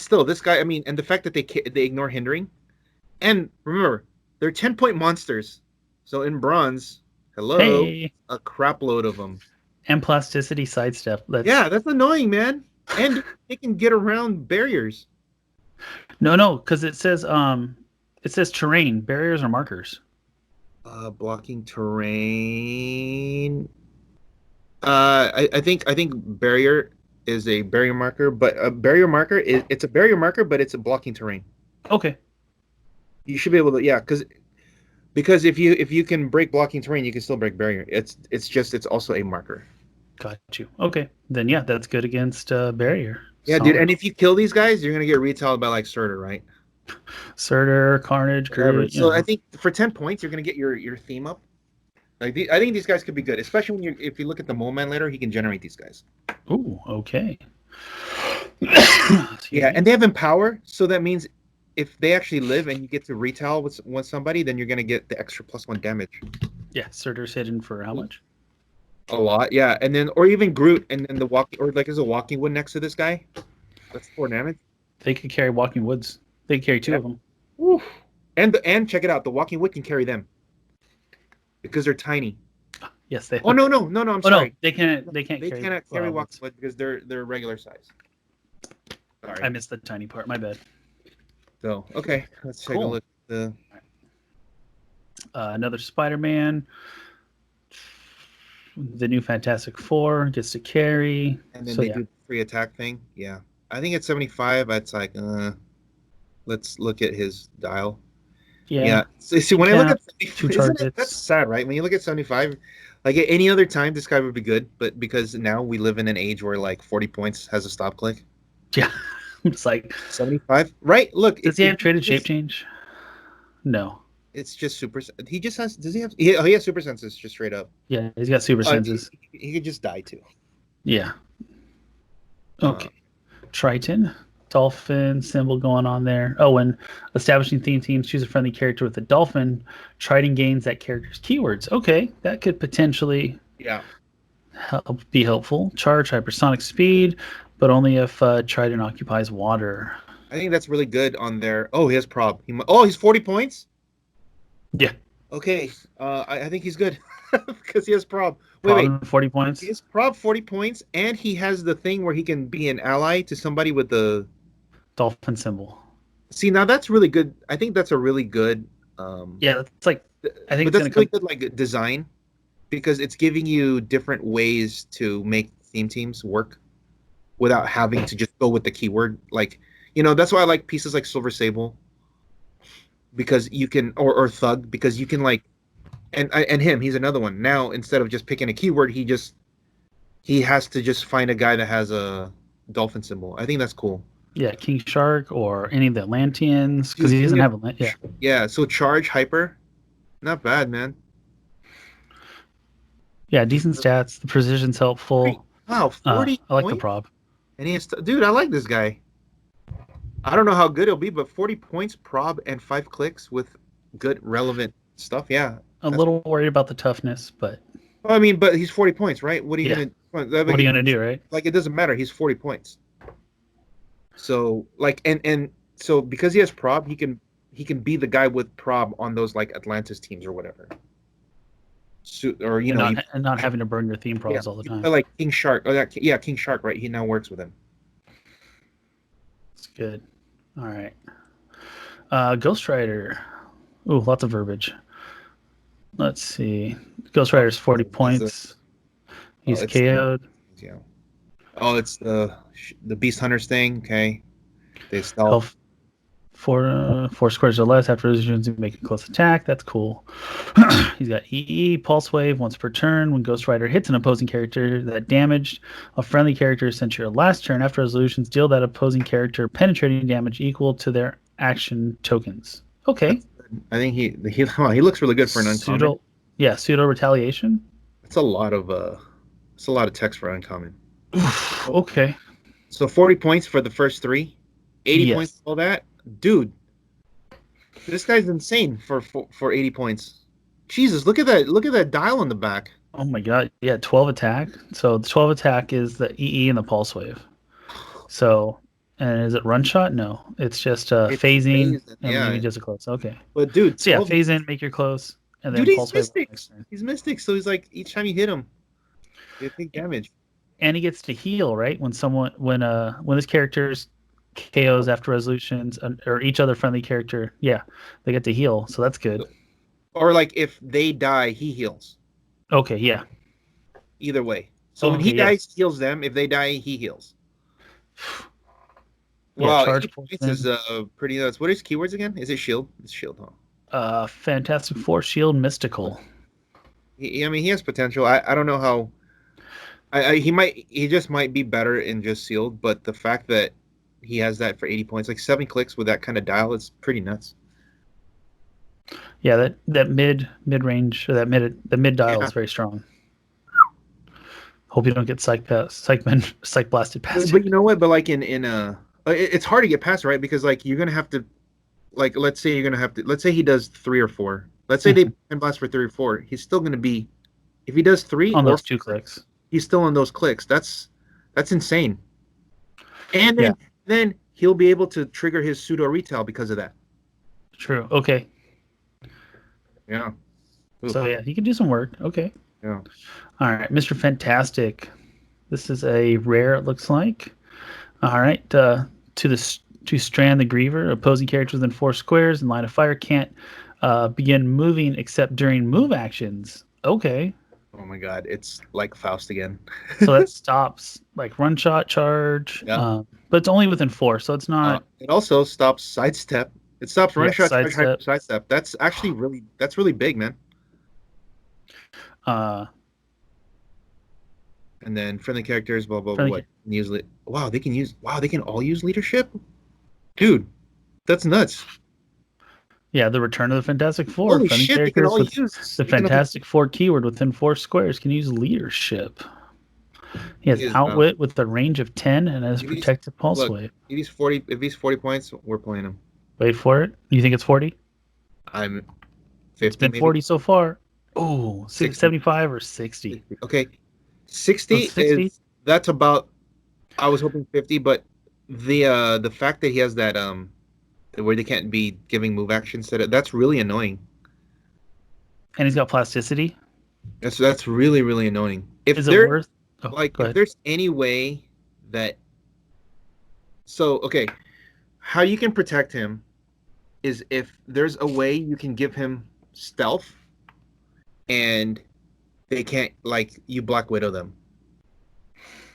still, this guy. I mean, and the fact that they ignore hindering, and remember, they're 10-point monsters. So in bronze, a crap load of them. And plasticity sidestep. That's annoying, man. And they can get around barriers. No, because it says terrain, barriers or markers. Blocking terrain. I think barrier is a barrier marker, but a barrier marker it's a barrier marker, but it's a blocking terrain. Okay. You should be able to, because if you can break blocking terrain, you can still break barrier. It's also a marker. Got you. Okay, then that's good against barrier. Yeah, solid. Dude. And if you kill these guys, you're gonna get retailed by like Surtur, right? Surtur, Carnage, so I think for 10 points, you're gonna get your theme up. Like I think these guys could be good, especially if you look at the Mole Man later, he can generate these guys. Ooh, okay. And they have Empower, so that means if they actually live and you get to retail with somebody, then you're gonna get the extra +1 damage. Yeah, Surtur's hidden for how much? A lot, yeah. And then, or even Groot, and then there's a Walking Wood next to this guy. That's 4 damage. They could carry Walking Woods. They could carry 2 of them. Oof. And check it out, the Walking Wood can carry them because they're tiny. Yes, they. Oh no! I'm sorry. No, they can't. They cannot carry Walking Wood because they're regular size. Sorry, I missed the tiny part. My bad. So okay, let's take a look at the. Another Spider-Man. The new Fantastic Four gets to carry. And then they do the free attack thing. Yeah. I think at 75, it's like, let's look at his dial. Yeah. So, see, when I look at 75, that's sad, right? When you look at 75, Like at any other time, this guy would be good, but because now we live in an age where like 40 points has a stop click. Yeah. It's like 75, right? Look, does he have traded shape change? No. it's just super. He just has. Does he have? He has super senses, just straight up. Yeah, he's got super senses. He could just die too. Yeah. Okay. Triton, dolphin symbol going on there. Oh, when establishing theme teams, choose a friendly character with a dolphin. Triton gains that character's keywords. Okay, that could potentially be helpful. Charge, hypersonic speed, but only if Triton occupies water. I think that's really good on there. Oh, he has prob. He's 40 points. Yeah. Okay. I think he's good because he has prob. Wait. 40 points. He has prob 40 points, and he has the thing where he can be an ally to somebody with the dolphin symbol. See, now that's really good. I think that's a really good. Yeah, it's like I think but that's really good, like design, because it's giving you different ways to make theme teams work without having to just go with the keyword. Like, that's why I like pieces like Silver Sable, because you can, or Thug, because you can like, and him, he's another one. Now instead of just picking a keyword, he has to just find a guy that has a dolphin symbol. I think that's cool. Yeah, King Shark or any of the Atlanteans, because he doesn't have a Yeah, so charge, hyper, not bad, man. Yeah, decent stats. The precision's helpful. Wow, 40. I like the prob. And he has dude, I like this guy. I don't know how good he'll be, but 40 points, prob, and 5 clicks with good relevant stuff. Yeah. A little worried about the toughness, but I mean, but he's 40 points, right? What are you gonna do, right? Like, it doesn't matter. He's 40 points. So like, and so because he has prob, he can be the guy with prob on those like Atlantis teams or whatever. So, or not having to burn your theme probs all the time. Like King Shark. King Shark, right? He now works with him. It's good. All right. Ghost Rider. Ooh, lots of verbiage. Let's see. Ghost Rider's 40 points. He's KO'd. Yeah. Oh, it's the Beast Hunters thing. Okay. They stealth. 4 squares or less after resistance and make a close attack. That's cool. He's got EE, Pulse Wave once per turn. When Ghost Rider hits an opposing character that damaged a friendly character since your last turn, after resolutions, deal that opposing character penetrating damage equal to their action tokens. Okay. I think he looks really good for an uncommon. Pseudo retaliation. It's a lot of text for uncommon. Okay. So 40 points for the first 3, 80 points for all that. Dude, this guy's insane for 80 points. Jesus, look at that dial on the back. Oh my god. Yeah, 12 attack. So the 12 attack is the EE and the Pulse Wave. So, and is it run shot? No. It's just phasing and maybe just a close. Okay. But dude, so phase in, make your close, and then Pulse Wave. He's Mystic, so he's like each time you hit him, you take damage. And he gets to heal, right? When this character's KOs after resolutions, or each other friendly character, they get to heal, so that's good. Or like if they die, he heals. Okay, yeah. Either way. So when he dies, he heals them. If they die, he heals. Wow, charge points is pretty nuts. What is keywords again? Is it shield? It's shield, huh? Fantastic Four, shield, mystical. He has potential. I don't know how. He just might be better in just sealed, but the fact that he has that for 80 points, like 7 clicks with that kind of dial, it's pretty nuts. Yeah, that mid range, or the mid dial is very strong. Hope you don't get psych blasted past. But you know what? But like it's hard to get past, right? Because like you're gonna have to, like, let's say he does 3 or 4. Let's say they can blast for 3 or 4. He's still gonna be, if he does 3 on those 2 clicks, he's still on those clicks. That's insane. And then he'll be able to trigger his pseudo retail because of that. True. Okay. Yeah. Ooh. So he can do some work. Okay. Yeah. All right, Mr. Fantastic. This is a rare, it looks like. All right. To strand the Griever, opposing characters within 4 squares in line of fire can't begin moving except during move actions. Okay. Oh my god, it's like Faust again. So that stops like run shot, charge, but it's only within 4, so it's not. It also stops sidestep. It stops run shot, charge, sidestep. That's actually really big, man. And then friendly characters, blah blah blah. Friendly What? Wow, they can all use leadership, dude. That's nuts. Yeah, the Return of the Fantastic Four. Holy Friendly shit, they can characters all with use the Fantastic Four keyword within 4 squares can use leadership. He has Outwit with a range of 10 and has Protective Pulse Wave. If he's 40 points, we're playing him. Wait for it. You think it's 40? I'm 50. It's been maybe? 40 so far. Oh, 75 or 60. Okay. 60 is that's about. I was hoping 50, but the fact that he has that where they can't be giving move actions, that's really annoying. And he's got plasticity. That's really really annoying. Is it worth? Oh, if there's any way that. So okay, how you can protect him is if there's a way you can give him stealth, and they can't you Black Widow them.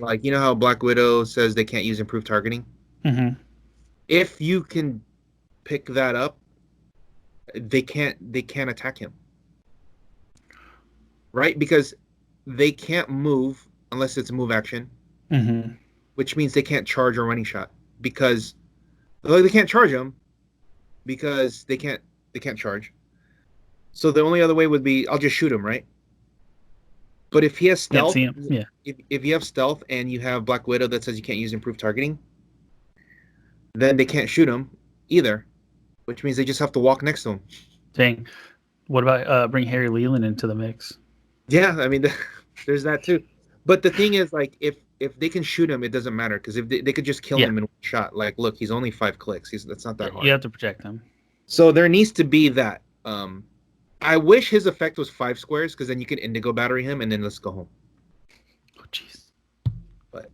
Like, you know how Black Widow says they can't use improved targeting? Mm-hmm. If you can pick that up, they can't attack him. Right? Because they can't move unless it's a move action. Mm-hmm. Which means they can't charge a running shot. Because they can't charge him because they can't charge. So the only other way would be I'll just shoot him, right? But if he has stealth, if you have stealth and you have Black Widow that says you can't use improved targeting, then they can't shoot him either, which means they just have to walk next to him. Dang. What about bring Harry Leland into the mix? Yeah, I mean, there's that too. But the thing is, if they can shoot him, it doesn't matter because if they could just kill him in one shot. Like, look, he's only 5 clicks. That's not that hard. You have to protect him. So there needs to be that. I wish his effect was 5 squares because then you could indigo battery him and then let's go home. Oh, jeez. But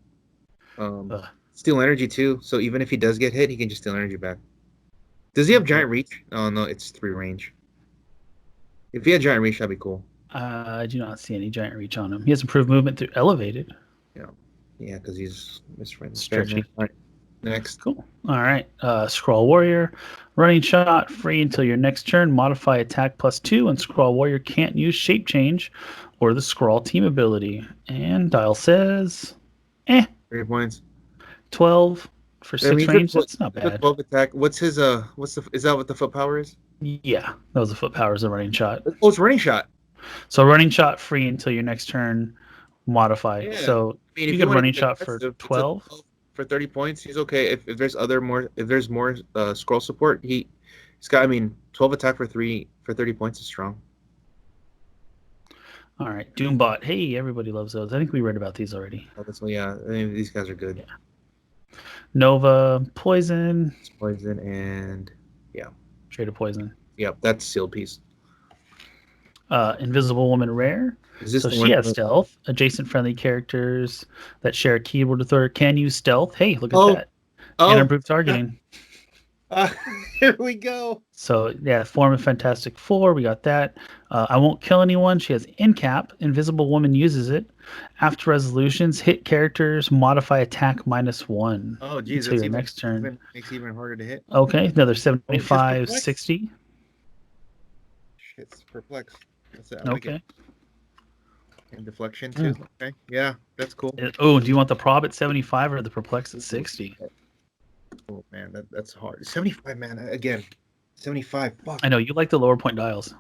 steal energy too. So even if he does get hit, he can just steal energy back. Does he have giant reach? Oh no, it's 3 range. If he had giant reach, that'd be cool. I do not see any giant reach on him. He has improved movement through elevated. Yeah, because he's misfriended. Stretchy. All right. Next. Cool. All right. Scroll Warrior. Running shot. Free until your next turn. Modify attack +2. And Scroll Warrior can't use Shape Change or the Scroll team ability. And Dial says, 3 points. 12 for 6 range. That's not bad. 12 attack. What's his, is that what the foot power is? Yeah. That was the foot power is a running shot. Oh, it's running shot. So running shot free until your next turn. Modify. Yeah. So I mean, you get running shot for 12. For 30 points, he's okay. If there's more scroll support, he's got. 12 attack for 30 points is strong. All right, Doombot. Hey, everybody loves those. I think we read about these already. Oh, yeah. These guys are good. Yeah. Nova, poison. It's poison and Trade of poison. Yep, that's sealed piece. Invisible Woman rare. So she has stealth. Adjacent friendly characters that share a keyboard with her can use stealth. Hey, look at that. And improved targeting. Here we go. So, yeah, form of Fantastic Four. We got that. I won't kill anyone. She has Incap. Invisible Woman uses it. After resolutions, hit characters, modify attack -1. Oh, geez. Until your next turn. Makes it even harder to hit. Okay, another 75, 60. Shit's perplexed. That's it. Okay. And deflection too. Okay. Yeah, that's cool. Oh, do you want the prob at 75 or the perplex at 60? Oh man, that's hard. 75, man. Again, 75. Fuck. I know you like the lower point dials.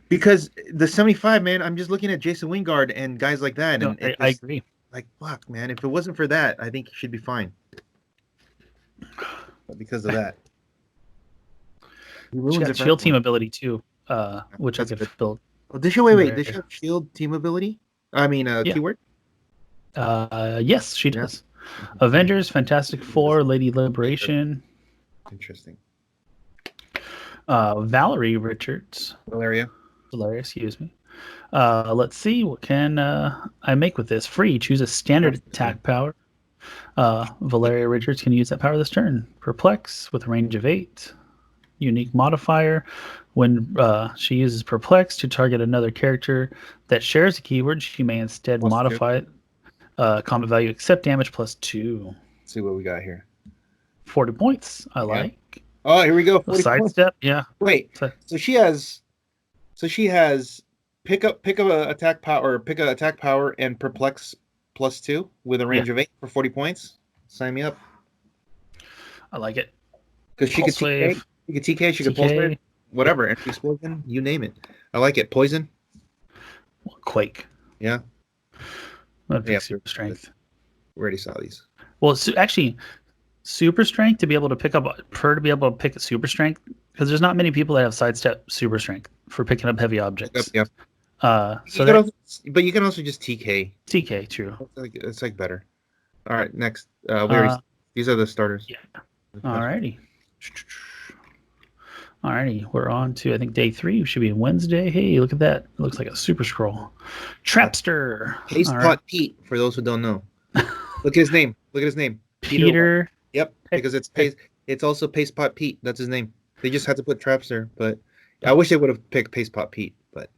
Because the 75, man, I'm just looking at Jason Wingard and guys like that. No, and I agree. Like, fuck, man. If it wasn't for that, I think he should be fine. But because of that. She got shield team ability too, which I could build. Oh, did she wait? Did she have shield team ability? Keyword? Yes, she does. Avengers, Fantastic Four, Lady Liberation. Interesting. Valerie Richards. Valeria, excuse me. Let's see, what can I make with this? Free, choose a standard attack power. Valeria Richards can use that power this turn. Perplex with a range of 8. Unique modifier. When she uses Perplex to target another character that shares a keyword, she may instead modify it. Combat value, accept damage +2. Let's see what we got here. 40 points. I like. Oh, here we go. Sidestep. Yeah. Wait. So she has pick up a attack power and Perplex +2 with a range of 8 for 40 points. Sign me up. I like it. Because she could TK, she could pulse wave, whatever, energy explosion, you name it. I like it. Poison. Quake. Yeah. Super strength. We already saw these. Well, actually, super strength to be able to pick up a super strength, because there's not many people that have sidestep super strength for picking up heavy objects. Yep. But you can also just TK. TK, true. It's like better. All right, next. These are the starters. Yeah. Alrighty. We're on to, I think, day 3. Should be Wednesday. Hey, look at that. It looks like a super scroll. Trapster. Paste Pot Pete, for those who don't know. Look at his name. Peter. Yep, because it's also Paste Pot Pete. That's his name. They just had to put Trapster, but I wish they would have picked Paste Pot Pete, but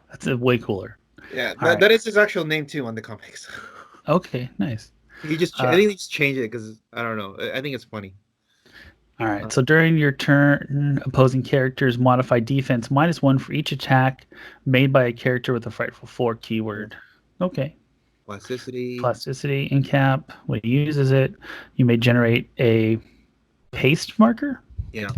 that's way cooler. Yeah, that is his actual name too on the comics. Okay, nice. I think they just change it because I don't know. I think it's funny. All right. So during your turn, opposing characters modify defense -1 for each attack made by a character with a Frightful 4 keyword. Okay. Plasticity in cap. When he uses it, you may generate a paste marker. Yeah.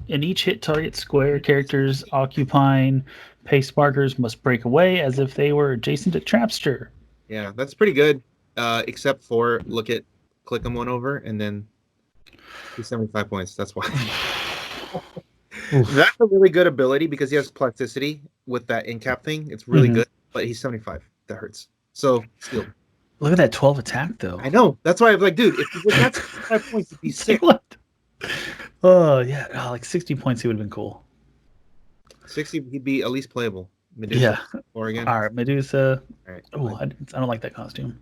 In each hit target square, characters occupying paste markers must break away as if they were adjacent to Trapster. Yeah, that's pretty good. Except for click them one over and then 75 points. That's why. That's a really good ability because he has plasticity with that in cap thing. It's really good, but he's 75. That hurts. So still. Look at that 12 attack though. I know. That's why I'm like, dude, if he had 75 points, he'd be sick. Oh yeah, like 60 points, he would have been cool. 60, he'd be at least playable. Medusa. Yeah. Oregon. All right, Medusa. All right. Oh, I don't like that costume.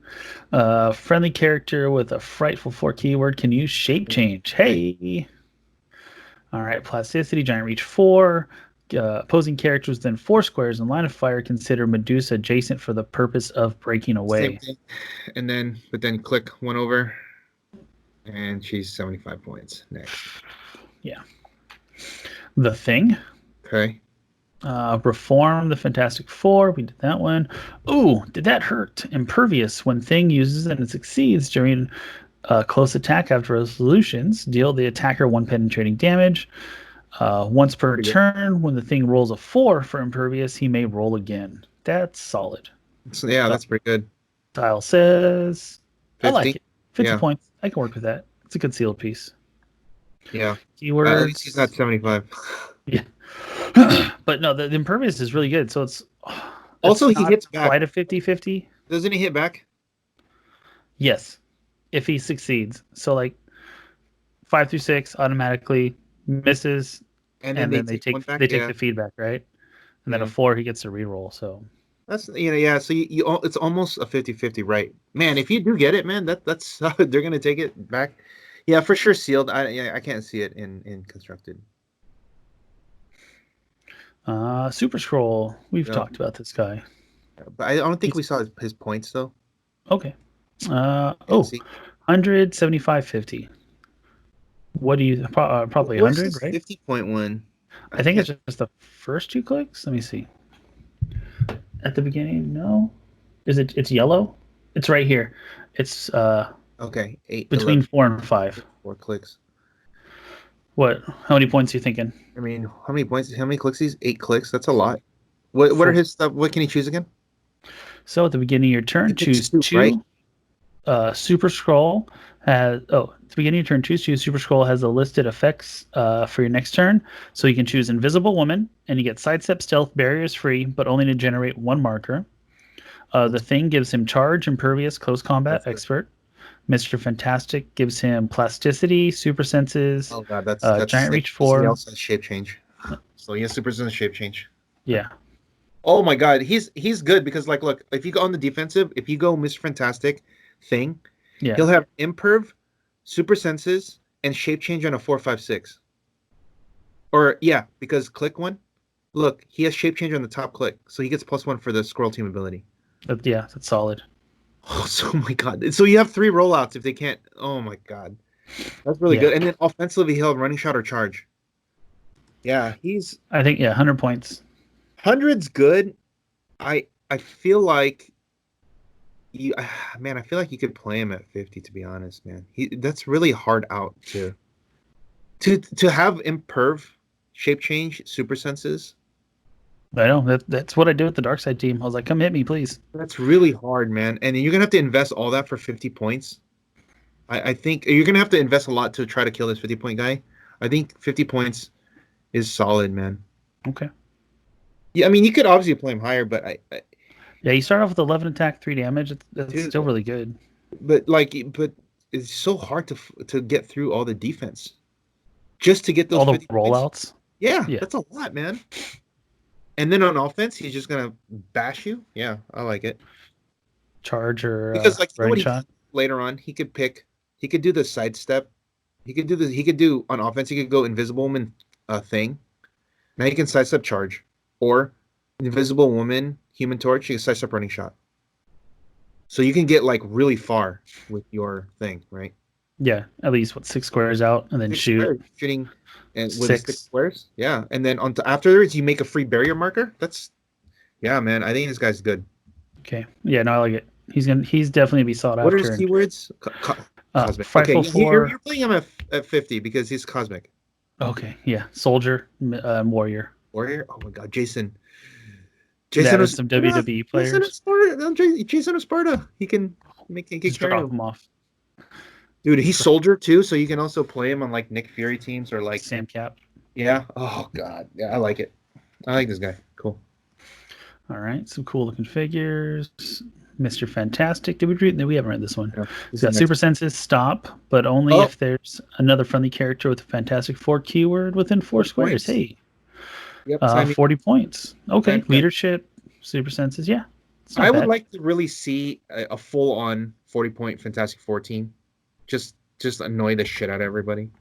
Friendly character with a Frightful 4 keyword can use shape change. Hey. All right, plasticity, giant reach 4. Opposing characters within 4 squares in line of fire consider Medusa adjacent for the purpose of breaking away. Same thing. But then click one over, and she's 75 points. Next. Yeah. The Thing. Okay. Reform the Fantastic Four. We did that one. Ooh, did that hurt? Impervious. When Thing uses it and succeeds during close attack after resolutions, deal the attacker 1 penetrating damage. Once per turn, when the Thing rolls a 4 for Impervious, he may roll again. That's solid. So, yeah, that's pretty good. Style says 50? I like it. 50 points. I can work with that. It's a concealed piece. Yeah. Keywords. At least he's not 75. Yeah. But no, the Impervious is really good. So it's also he hits back. Quite a 50-50. Doesn't he hit back? Yes. If he succeeds. So like 5 through 6 automatically misses, and then they take the feedback, right? And then a 4 he gets to reroll. So that's So you it's almost a 50-50, right? Man, if you do get it, man, that's they're gonna take it back. Yeah, for sure sealed. I can't see it in constructed. Super Scroll. We've talked about this guy. But I don't think we saw his points though. Okay. 175.50. What do you probably 100, right? 50.1. I think it's just the first 2 clicks. Let me see. At the beginning, no. It's yellow? It's right here. It's okay, 8 between 11, 4 and 5. 4 clicks. What? How many points are you thinking? I mean, how many points? How many clicks? 8 clicks. That's a lot. What are his stuff? What can he choose again? So at the beginning of your turn, choose 2. Right? Super Scroll has at the beginning of your turn, choose 2. Super Scroll has the listed effects for your next turn. So you can choose Invisible Woman, and you get Sidestep, Stealth, Barriers free, but only to generate 1 marker. The Thing gives him Charge, Impervious, Close Combat, Expert. Mr. Fantastic gives him Plasticity, Super Senses. Oh god, that's Giant Reach 4. He also has Shape Change. So he has Super Senses, Shape Change. Yeah. Oh my god, he's good because like look, if you go on the defensive, if you go Mr. Fantastic Thing, he'll have Imperv, Super Senses, and Shape Change on a 4, 5, 6. Or because click 1. Look, he has Shape Change on the top click, so he gets +1 for the Squirrel Team ability. That's solid. Oh my god! So you have 3 rollouts if they can't. Oh my god, that's really good. And then offensively, he'll have Running Shot or Charge. Yeah, I think 100 points. 100's good. I feel like Man, I feel like you could play him at 50. To be honest, man, that's really hard out to have imperv, shape change, super senses. I know that's what I did with the dark side team. I was like, come hit me, please. That's really hard, man. And you're gonna have to invest all that for 50 points. I think you're gonna have to invest a lot to try to kill this 50-point guy. I think 50 points is solid, man. Okay. Yeah, I mean you could obviously play him higher, but Yeah, you start off with 11 attack, 3 damage. That's dude, still really good. but it's so hard to get through all the defense just to get those All the 50 points. rollouts. Yeah, Yeah. that's a lot, man. And then on offense, he's just gonna bash you. Yeah, I like it. Charge or Because like running what shot. later on, he could do the sidestep. He could do on offense. He could go invisible woman thing. Now he can sidestep charge or invisible woman human torch. You can sidestep running shot. So you can get like really far with your thing, right? Yeah, at least 6 squares out and then Shooting and with 6. 6 squares. Yeah, and then afterwards you make a free barrier marker. Yeah, man. I think this guy's good. Okay. Yeah, no, I like it. He's definitely be sought What are after. his keywords? Cosmic. Frightful Okay, 4. you're playing him at 50 because he's cosmic. Okay, yeah. Soldier, warrior. Warrior. Oh my God, Jason. That is some WWE players. Jason of Sparta. He can Just drop him off. Dude, he's soldier too, so you can also play him on like Nick Fury teams or like Sam Cap. Yeah. Oh God. Yeah, I like it. I like this guy. Cool. All right, some cool looking figures. Mr. Fantastic. Did we read? No, we haven't read this one. Yeah, He's got super senses, stop, but only if there's another friendly character with a Fantastic Four keyword within 4 squares. Hey. Yep. 40 points. Okay. Leadership, super senses. Yeah. I would like to really see a full-on 40-point Fantastic Four team. Just annoy the shit out of everybody.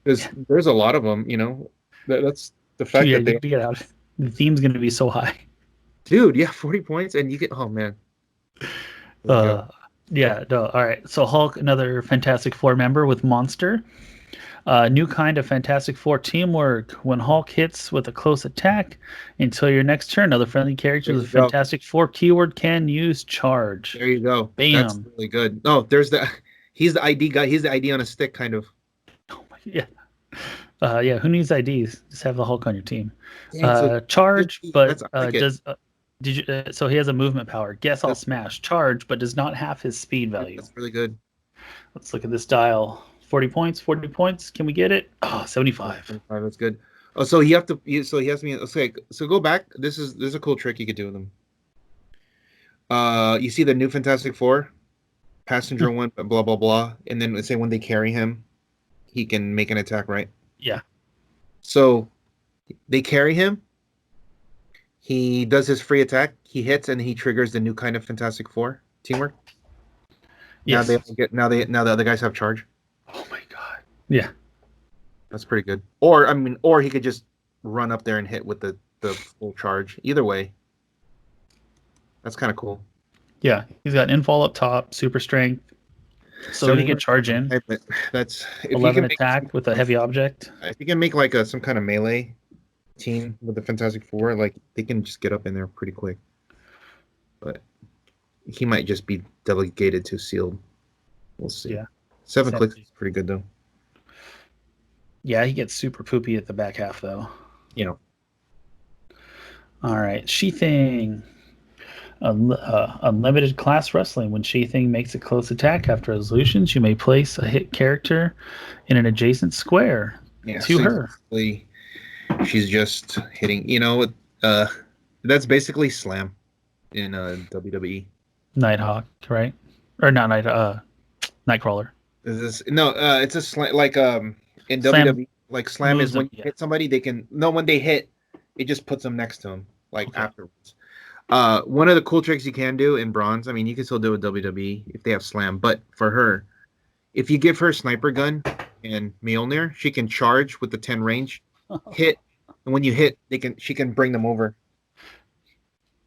Because there's a lot of them, you know. That's the fact that they get out. The theme's going to be so high. Dude, yeah, 40 points and you get man. Yeah, no. All right. So Hulk, another Fantastic Four member with Monster. New kind of Fantastic Four teamwork. When Hulk hits with a close attack until your next turn, another friendly character with a Fantastic Four keyword can use charge. There you go. Bam. That's really good. Oh, he's the ID guy. He's the ID on a stick, kind of. Oh my, yeah. Yeah, who needs IDs? Just have the Hulk on your team. Dang, charge, but did you? So he has a movement power. Guess I'll smash. Charge, but does not have his speed value. That's really good. Let's look at this dial. 40 points. 40 points. Can we get it? Oh, 75. 75. That's good. Oh, so he has to be. Okay, so go back. There's a cool trick you could do with him. You see the new Fantastic Four, passenger one, blah blah blah, and then let's say when they carry him, he can make an attack, right? Yeah. So they carry him. He does his free attack. He hits and he triggers the new kind of Fantastic Four teamwork. Yes. Now the other guys have charge. Oh my God. Yeah. That's pretty good. Or he could just run up there and hit with the full charge. Either way. That's kind of cool. Yeah. He's got infall up top, super strength. So he can charge in. That's 11 attack with a heavy object. If you can make like some kind of melee team with the Fantastic Four, like they can just get up in there pretty quick. But he might just be delegated to sealed. We'll see. Yeah. 7 clicks is pretty good though. Yeah, he gets super poopy at the back half though. Yeah. All right, She-Thing. Unlimited class wrestling. When She-Thing makes a close attack after resolutions, you may place a hit character in an adjacent square to her. She's just hitting. That's basically Slam in WWE. Nighthawk, right? Or not Nightcrawler. It's a slam like in WWE. Like Slam is when you hit somebody, when they hit, it just puts them next to them afterwards. One of the cool tricks you can do in bronze, I mean, you can still do it with WWE if they have Slam, but for her, if you give her Sniper Gun and Mjolnir, she can charge with the 10 range, hit, and when you hit, she can bring them over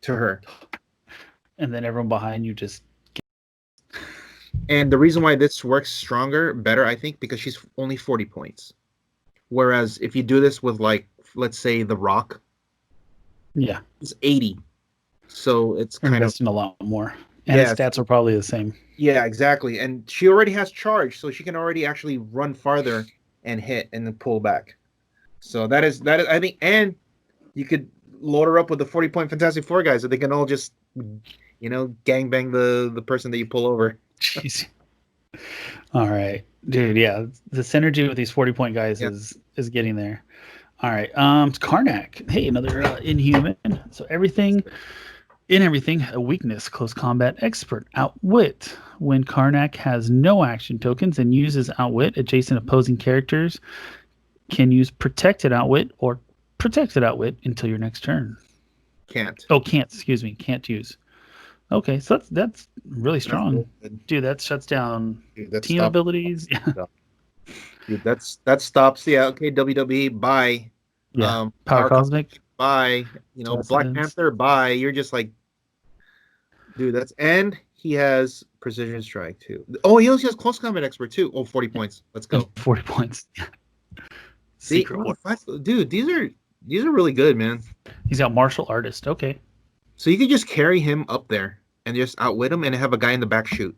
to her. And then everyone behind you just... And the reason why this works better, I think, because she's only 40 points. Whereas if you do this with, like, let's say The Rock, yeah, it's 80. So it's kind of investing a lot more. And his stats are probably the same. Yeah, exactly. And she already has charge, so she can already actually run farther and hit and then pull back. So that is I think, and you could load her up with the 40-point Fantastic Four guys, so they can all just gangbang the person that you pull over. Jeez. All right, dude. Yeah, the synergy with these 40-point guys is getting there. All right, Karnak. Hey, another Inhuman. So everything, a weakness, close combat expert, outwit. When Karnak has no action tokens and uses outwit, adjacent opposing characters can use protected outwit or protected outwit until your next turn. Can't. Oh, can't. Excuse me. Can't use. Okay, so that's really strong. Dude, that shuts down team abilities. Dude, that stops. Yeah, okay, WWE, bye. Yeah, Power Cosmic, bye. Black Panther, bye. You're just like, dude, and he has Precision Strike too. Oh, he also has Close Combat Expert too. Oh, 40 points. Let's go. 40 points. Secret War. Dude, these are really good, man. He's got Martial Artist. Okay. So you could just carry him up there and just outwit him and have a guy in the back shoot.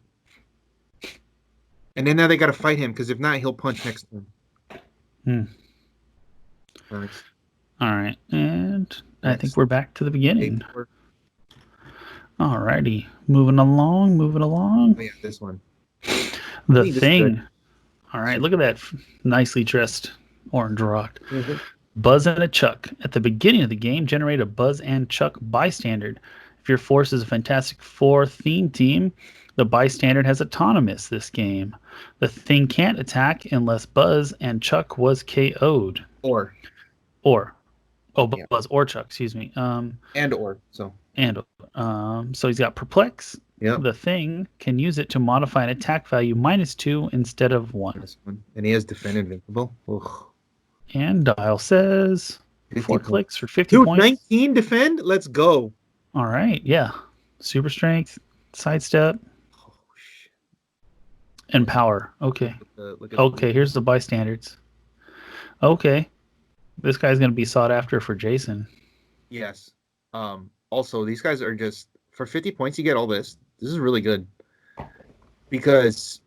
And then now they got to fight him, because if not, he'll punch next time. Nice. All right. And I think we're back to the beginning. All righty. Moving along. Oh, yeah, this one. The Thing. All right. Look at that nicely dressed orange rock. Mm-hmm. Buzz and a Chuck. At the beginning of the game, generate a Buzz and Chuck bystander. If your force is a Fantastic Four theme team, the bystander has autonomous this game. The Thing can't attack unless Buzz and Chuck was KO'd. Or. Buzz or Chuck, excuse me. So he's got Perplex. Yep. The Thing can use it to modify an attack value -2 instead of 1. And he has Defend Invincible. Ugh. And Dial says 4 clicks for 50 points. 19 defend? Let's go. All right, yeah. Super strength, sidestep, and power. Okay. Okay, here's the bystanders. Okay. This guy's going to be sought after for Jason. Yes. Also, these guys are just, for 50 points, you get all this. This is really good. Because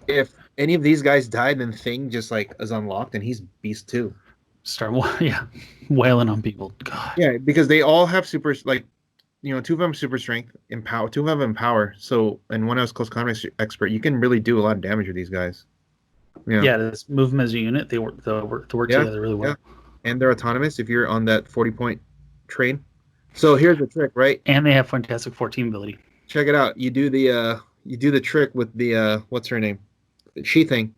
if any of these guys died, then Thing just is unlocked, and he's beast too. Start wailing on people. God. Yeah, because they all have super, two of them super strength, empower, 2 of them empower. So, and one has close combat expert. You can really do a lot of damage with these guys. Yeah, just move them as a unit. They work together really well. Yeah. And they're autonomous if you're on that 40-point train. So here's the trick, right? And they have Fantastic Four team ability. Check it out. You do the trick with the what's her name? She Thing.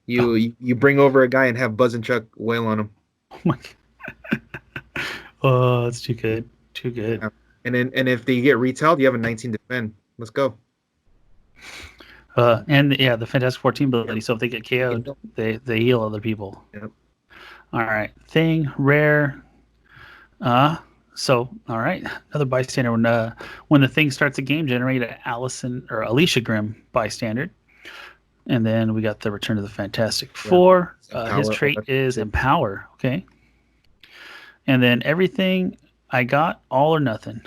You bring over a guy and have Buzz and Chuck wail on him. Oh my God. Oh, that's too good. Too good. Yeah. And if they get retailed, you have a 19 defend. Let's go. The Fantastic Four team ability. So if they get KO'd, they heal other people. Yep. All right. Thing, rare. All right. Another bystander. When the Thing starts a game, generate an Alicia Grimm bystander. And then we got the Return of the Fantastic Four. His trait is Empower. Okay. And then everything I got, all or nothing.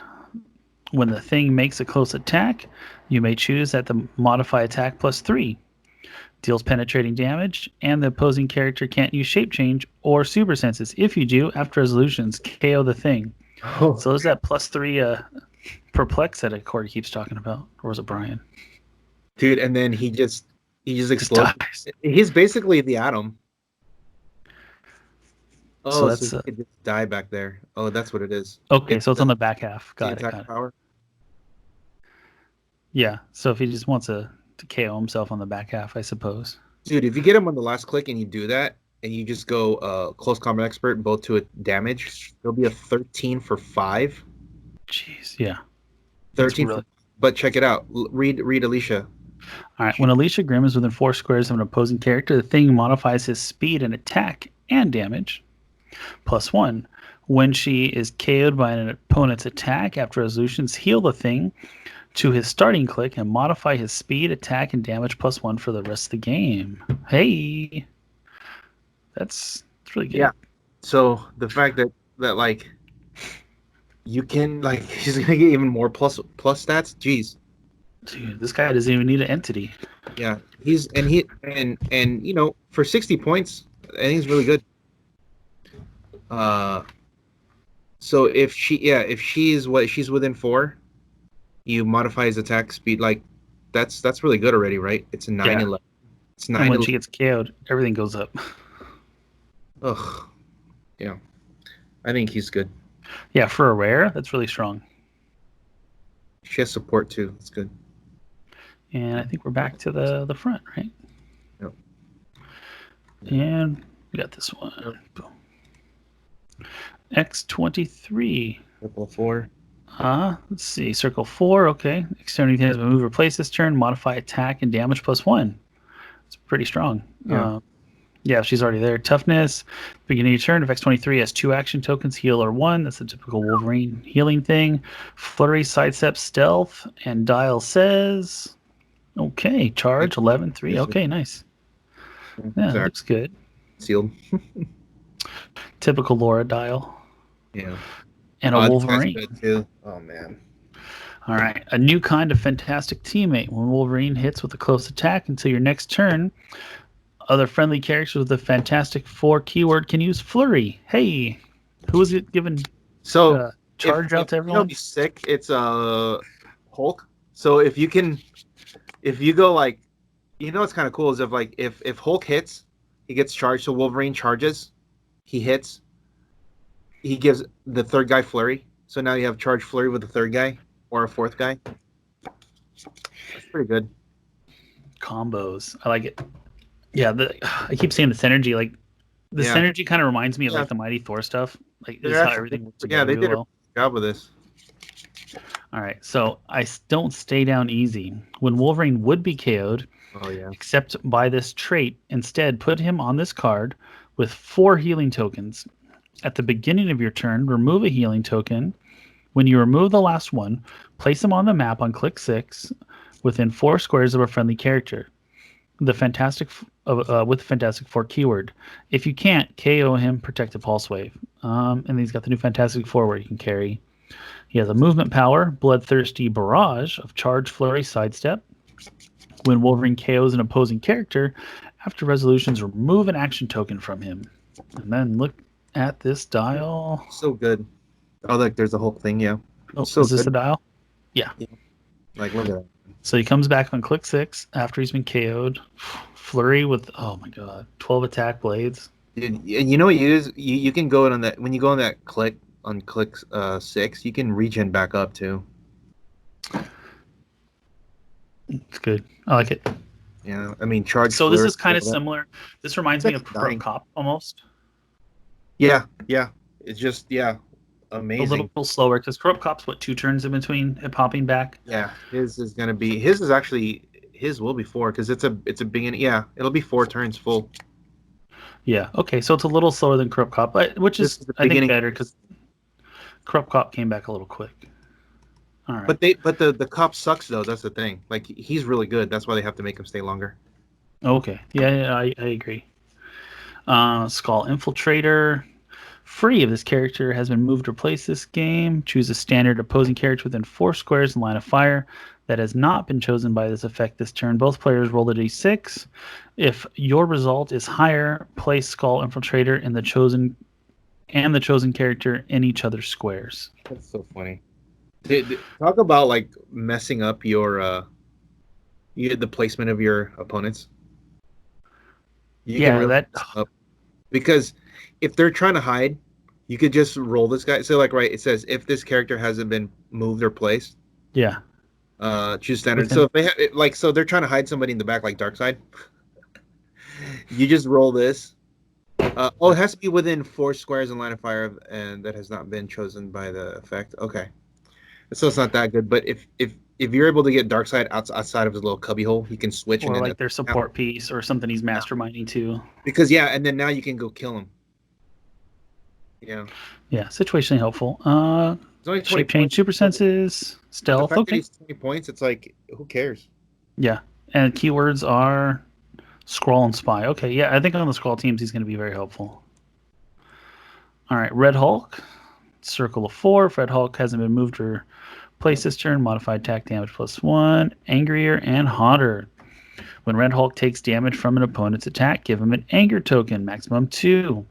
When the Thing makes a close attack, you may choose that the modify attack +3. Deals penetrating damage, and the opposing character can't use Shape Change or Super Senses. If you do, after resolutions, KO the Thing. Oh. So there's that +3 Perplex that Corey keeps talking about. Or was it Brian? Dude, and then he just explodes. He's basically the Atom. Oh, so he could just die back there. Oh, that's what it is. Okay, so it's on the back half. Got it. Power. Yeah, so if he just wants to KO himself on the back half, I suppose. Dude, if you get him on the last click and you do that, and you just go Close Combat Expert, both to a damage, there'll be a 13 for 5. Jeez, yeah. 13 but check it out. Read Alicia. All right, when Alicia Grimm is within 4 squares of an opposing character, the Thing modifies his speed and attack and damage +1. When she is KO'd by an opponent's attack, after resolutions, heal the Thing to his starting click and modify his speed, attack, and damage +1 for the rest of the game. Hey, that's really good. Yeah. So the fact that You can like he's gonna get even more plus stats. Jeez. Dude, this guy doesn't even need an entity. Yeah, and you know, for 60 points, I think he's really good. So if she's within 4, you modify his attack speed. Like that's really good already, right? It's a 9/11. It's 9. And when she gets KO'd, everything goes up. Ugh. Yeah, I think he's good. Yeah, for a rare, that's really strong. She has support too. That's good. And I think we're back to the front, right? Yep. And we got this one. Yep. Boom. X23. Circle 4. Let's see. Circle 4. Okay. Externity has been moved. Replace this turn. Modify attack and damage +1. It's pretty strong. Yeah. Yeah, she's already there. Toughness. Beginning of turn. If X23 has 2 action tokens, heal or 1. That's the typical Wolverine healing thing. Flurry, sidestep, stealth, and dial says. Okay, charge 11-3. Okay, nice. Yeah, that looks good. Sealed. Typical Laura dial. Yeah. And a Wolverine. Good too. Oh man. All right, a new kind of fantastic teammate. When Wolverine hits with a close attack until your next turn, other friendly characters with the Fantastic Four keyword can use Flurry. Hey, who was it given? So charge out to everyone. It'll be sick. It's Hulk. So if you go like, you know what's kind of cool is if Hulk hits, he gets charged. So Wolverine charges, he hits, he gives the third guy Flurry. So now you have charge Flurry with the third guy or a fourth guy. That's pretty good. Combos, I like it. Yeah, I keep saying the synergy. Like the synergy kind of reminds me of like the Mighty Thor stuff. Like this is how everything works together. Yeah, they did well. a good job with this. All right, so I don't stay down easy. When Wolverine would be KO'd, except by this trait, instead put him on this card with 4 healing tokens. At the beginning of your turn, remove a healing token. When you remove the last one, place him on the map on click 6 within 4 squares of a friendly character. With the Fantastic Four keyword. If you can't, KO him, Protective Pulse Wave. And he's got the new Fantastic Four where you can carry. He has a movement power, Bloodthirsty Barrage of Charge, Flurry, Sidestep. When Wolverine KOs an opposing character, after resolutions, remove an action token from him. And then look at this dial. So good. Oh, look, there's a whole thing, yeah. Oh, so is this the dial? Yeah. Like, look at that. So he comes back on click 6 after he's been KO'd. Flurry with, oh my god, 12 attack blades. Dude, you know what you use? You can go on that, when you go on that click 6, you can regen back up too. It's good. I like it. Yeah, I mean, charge. So this is kind of similar. This reminds me of Corrupt Cop almost. Yeah. It's just, amazing. A little slower because Corrupt Cop's 2 turns in between it popping back. Yeah, his is actually will be 4 because it's a beginning. Yeah, it'll be 4 turns full. Yeah. Okay, so it's a little slower than Corrupt Cop, which is I think better because Corrupt Cop came back a little quick. All right. But the cop sucks though. That's the thing. Like he's really good. That's why they have to make him stay longer. Okay. Yeah, I agree. Skull Infiltrator. Free if this character has been moved to replace this game. Choose a standard opposing character within 4 squares in line of fire that has not been chosen by this effect this turn. Both players roll a d6. If your result is higher, place Skull Infiltrator in the chosen character in each other's squares. That's so funny. Talk about like messing up your the placement of your opponents. Because if they're trying to hide, you could just roll this guy. So like it says if this character hasn't been moved or placed. Yeah. Choose standard. So if they so they're trying to hide somebody in the back like Darkseid. You just roll this. It has to be within 4 squares in line of fire and that has not been chosen by the effect. Okay. So it's not that good, but if you're able to get Darkseid outside of his little cubbyhole, he can switch. Or like their support piece or something he's masterminding too. Because and then now you can go kill him. Yeah. Yeah, situationally helpful. Shape change, super senses, stealth. Okay. 20 points. It's like who cares? Yeah, and keywords are scroll and spy. Okay, yeah, I think on the scroll teams he's going to be very helpful. All right, Red Hulk. Circle of 4. If Red Hulk hasn't been moved or placed this turn, modified attack damage +1. Angrier and hotter. When Red Hulk takes damage from an opponent's attack, give him an anger token, maximum 2.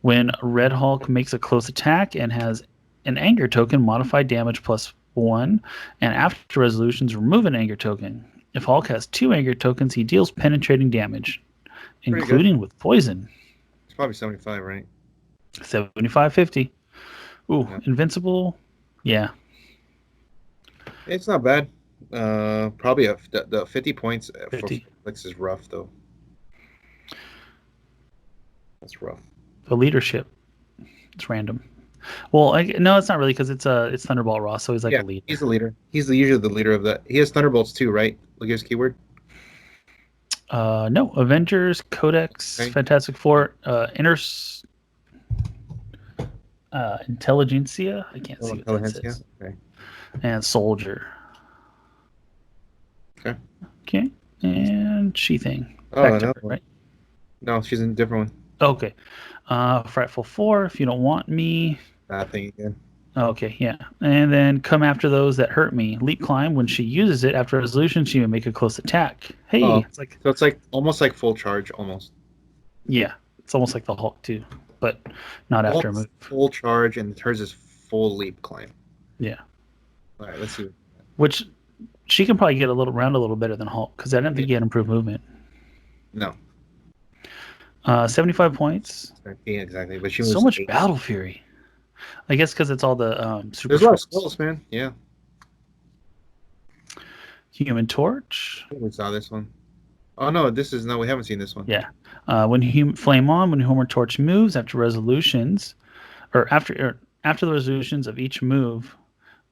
When Red Hulk makes a close attack and has an anger token, modified damage +1. And after resolutions, remove an anger token. If Hulk has 2 anger tokens, he deals penetrating damage, including with poison. It's probably 75, right? 75-50. Ooh, Yeah. Invincible. Yeah. It's not bad. Probably the 50 points 50. for Heroclix is rough, though. That's rough. The leadership. It's random. Well, no, it's not really because it's Thunderbolt Ross, so he's like a leader. He's the leader. He's usually the leader of that. He has Thunderbolts too, right? Look at his keyword. No, Avengers, Codex, Okay. Fantastic Four, Intelligentsia. I can't see what that says. Okay. And Soldier. Okay. Okay. And She-Thing. Oh, no. Right? No, she's in a different one. Okay. Frightful 4, if you don't want me. Bad thing again. Okay, yeah. And then come after those that hurt me. Leap climb. When she uses it after resolution, she may make a close attack. Hey, So it's like almost like full charge, almost. Yeah, it's almost like the Hulk too, but not after a move. Full charge, and hers is full leap climb. Yeah. All right, let's see. Which she can probably get around a little better than Hulk because I don't think he had improved movement. No. 75 points. Yeah, exactly. But she was So much battle fury. I guess because it's all the super. There's a lot of skills, man. Yeah. Human Torch. We saw this one. Oh no, we haven't seen this one. Yeah. When Flame On, when Human Torch moves after resolutions, or after the resolutions of each move,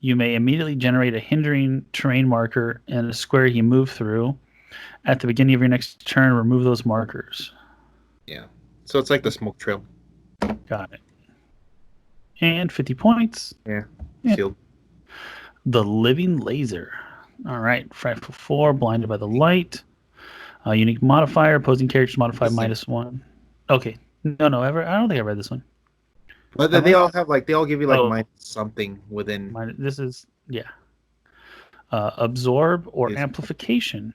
you may immediately generate a hindering terrain marker in a square you move through. At the beginning of your next turn, remove those markers. Yeah. So it's like the smoke trail. Got it. And 50 points. Yeah. Shield. The Living Laser. All right. Frightful 4, blinded by the light. Unique modifier, opposing characters modified -1. Okay. No, I don't think I read this one. But they all have they all give you minus something within. This is, absorb or amplification.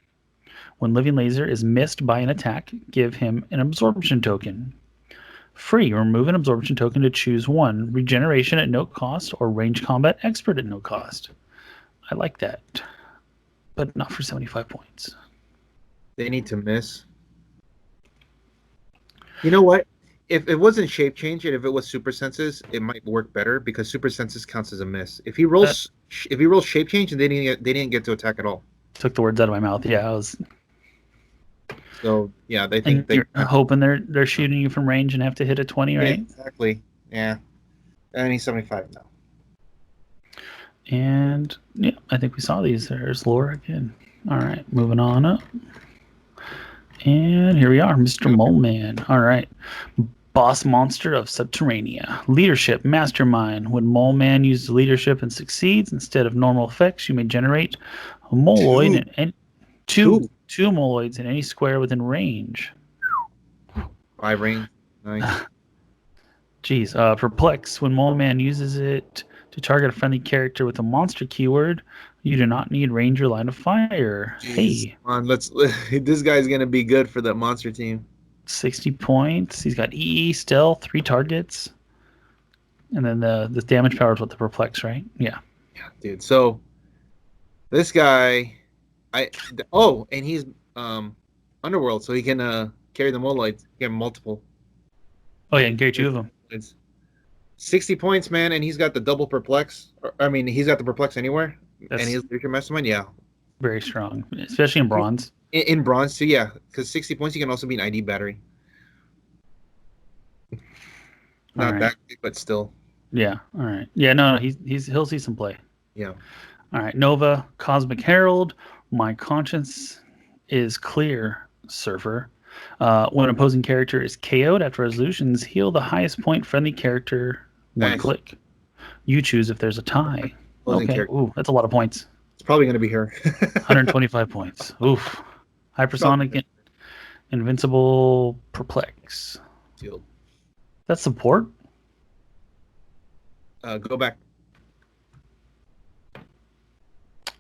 When Living Laser is missed by an attack, give him an absorption token. Free, remove an absorption token to choose one. Regeneration at no cost or range combat expert at no cost. I like that. But not for 75 points. They need to miss. You know what? If it wasn't shape change and if it was super senses, it might work better because super senses counts as a miss. If he rolls shape change and they didn't get to attack at all. Took the words out of my mouth. Yeah, I was. So yeah, they think you're hoping they're shooting you from range and have to hit a 20, right? Yeah, exactly. Yeah. And he's 75 now. And yeah, I think we saw these. There's Laura again. All right, moving on up. And here we are, Mr. Mole Man. All right. Boss monster of Subterranea. Leadership, mastermind. When Mole Man uses leadership and succeeds, instead of normal effects, you may generate a moloid and two moloids in any square within range. 5 range. Nice. Jeez. Perplex. When Mole Man uses it to target a friendly character with a monster keyword, you do not need range or line of fire. Jeez. Hey. Come on, this guy's going to be good for the monster team. 60 points. He's got EE still, 3 targets. And then the damage power is with the Perplex, right? Yeah. Yeah, dude. So this guy, and he's Underworld, so he can carry the moloids. He can multiple. Oh yeah, and carry 2 of them. It's 60 points, man, and he's got the double Perplex. He's got the Perplex anywhere, and he's leadership mastermind. Yeah, very strong, especially in bronze. In bronze too, yeah, because 60 points, he can also be an ID battery. Not that big, but still. Yeah. All right. Yeah. No. He'll see some play. Yeah. All right. Nova, Cosmic Herald. My conscience is clear, Surfer. When an opposing character is KO'd after resolutions, heal the highest point friendly character one click. You choose if there's a tie. Okay. Ooh, that's a lot of points. It's probably going to be her. 125 points. Oof. Hypersonic, Invincible, Perplex. Shield. That's support? Go back.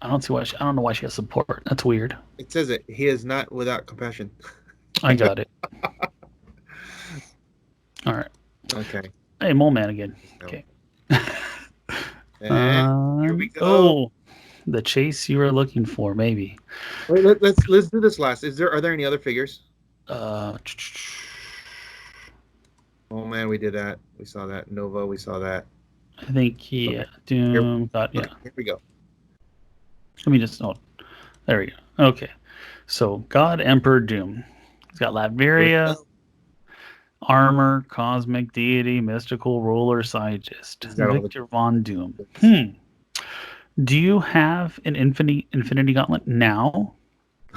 I don't see why. I don't know why she has support. That's weird. It says it. He is not without compassion. I got it. All right. Okay. Hey, Mole Man again. No. Okay. And here we go. Oh, the chase you were looking for, maybe. Wait, let's do this last. Are there any other figures? Uh, Oh man, we did that. We saw that. Nova, we saw that. I think Doom got Okay, here we go. Let me just there we go. Okay, so God Emperor Doom. He's got Latveria, Armor, Cosmic Deity, Mystical Ruler, Scientist, Victor Von Doom. Do you have an Infinity Gauntlet now?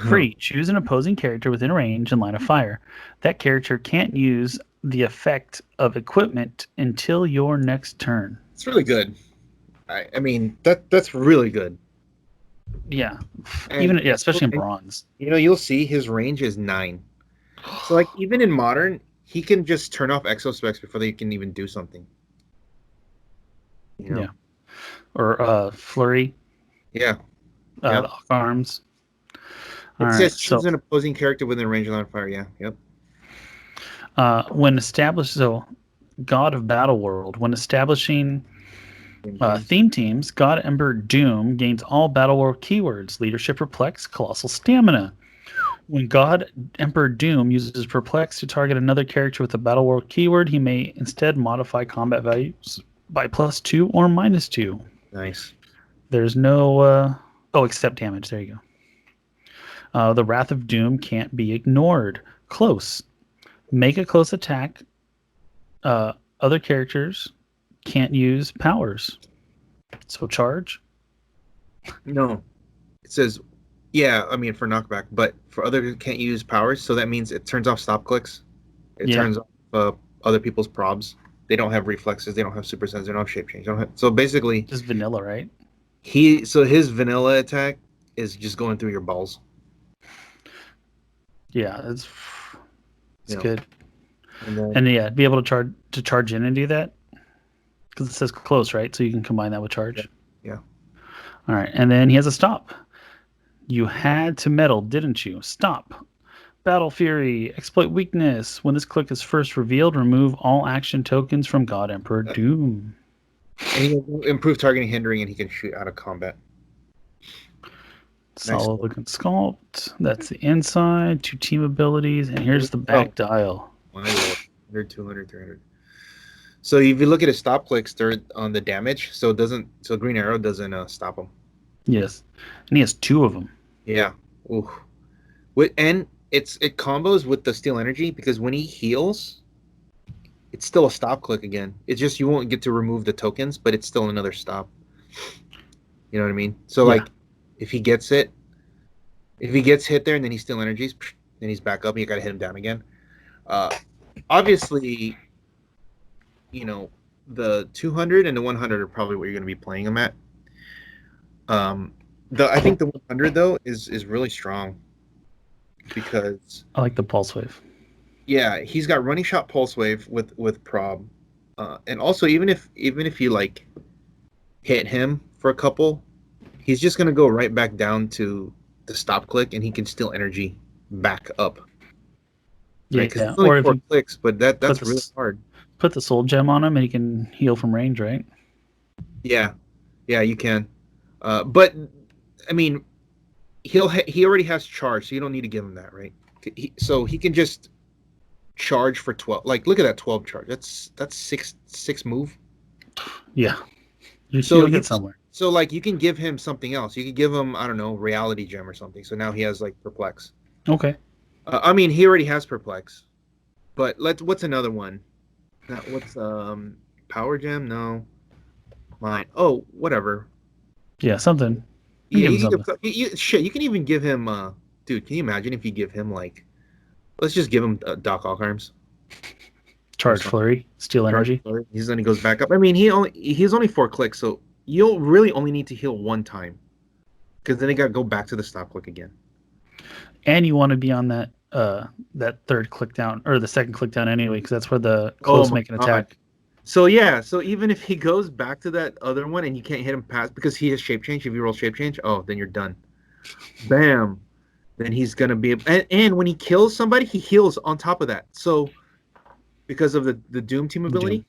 Free. Choose an opposing character within range and line of fire. That character can't use the effect of equipment until your next turn. It's really good. I mean that's really good. Yeah, especially in bronze. You'll see his range is 9. So like even in modern, he can just turn off exospecs before they can even do something. Yeah, or flurry. Yeah, arms. It says choose an opposing character within range of line of fire. Yeah, yep. When established, God of Battle World. When establishing theme teams, God Emperor Doom gains all Battle World keywords: Leadership, Perplex, Colossal Stamina. When God Emperor Doom uses Perplex to target another character with a Battle World keyword, he may instead modify combat values by +2 or -2. Nice. There's no except damage. There you go. The Wrath of Doom can't be ignored. Close. Make a close attack. Other characters can't use powers. So charge? No. It says, for knockback, but for others can't use powers, so that means it turns off stop clicks. It turns off other people's probs. They don't have reflexes, they don't have super sense, they don't have shape change. So basically just vanilla, right? His vanilla attack is just going through your balls. Yeah, it's good. And be able to charge in and do that, because it says close, right? So you can combine that with charge. Yeah. All right, and then he has a stop. You had to meddle, didn't you? Stop. Battle Fury. Exploit weakness. When this click is first revealed, remove all action tokens from God Emperor Doom. And he will improve targeting, hindering, and he can shoot out of combat. Solid looking sculpt. That's the inside. 2 team abilities, and here's the back dial. My lord. 100, 200, 300. So if you look at his stop clicks, they're on the damage, so Green Arrow doesn't stop him. Yes, and he has 2 of them. Yeah. Ooh. And it combos with the Steel Energy, because when he heals, it's still a stop click again. It's just you won't get to remove the tokens, but it's still another stop. You know what I mean? So like, if he gets hit there and then he Steel Energies, then he's back up. You got to hit him down again. Obviously, the 200 and the 100 are probably what you're going to be playing him at. I think the 100 though is really strong, because I like the Pulse Wave. Yeah, he's got Running Shot, Pulse Wave with prob, and also even if you like hit him for a couple, he's just going to go right back down to the stop click, and he can Steal Energy back up. Right? Because it's only 4 clicks, but that's really hard. Put the Soul Gem on him, and he can heal from range, right? Yeah, you can. But I mean, he already has charge, so you don't need to give him that, right? So he can just charge for 12. Like, look at that 12 charge. That's 6 move. Yeah. You'll get somewhere. So like, you can give him something else. You could give him, I don't know, Reality Gem or something. So now he has like Perplex. Okay. I mean, he already has Perplex. But what's another one? What's Power Gem? No. Mine. Oh, whatever. Yeah, something. You can even give him dude, can you imagine if you give him like, let's just give him Doc Ock Arms. Charge Flurry, Steal Energy. He's then he goes back up. I mean, he's only 4 clicks, so you'll really only need to heal 1 time, because then they got to go back to the stop click again. And you want to be on that that 3rd click down, or the 2nd click down anyway, because that's where the close make an attack. So yeah, so even if he goes back to that other one and you can't hit him past because he has shape change, if you roll shape change, oh, then you're done. Bam. Then he's gonna be and when he kills somebody, he heals on top of that. So because of the Doom team ability. Doom.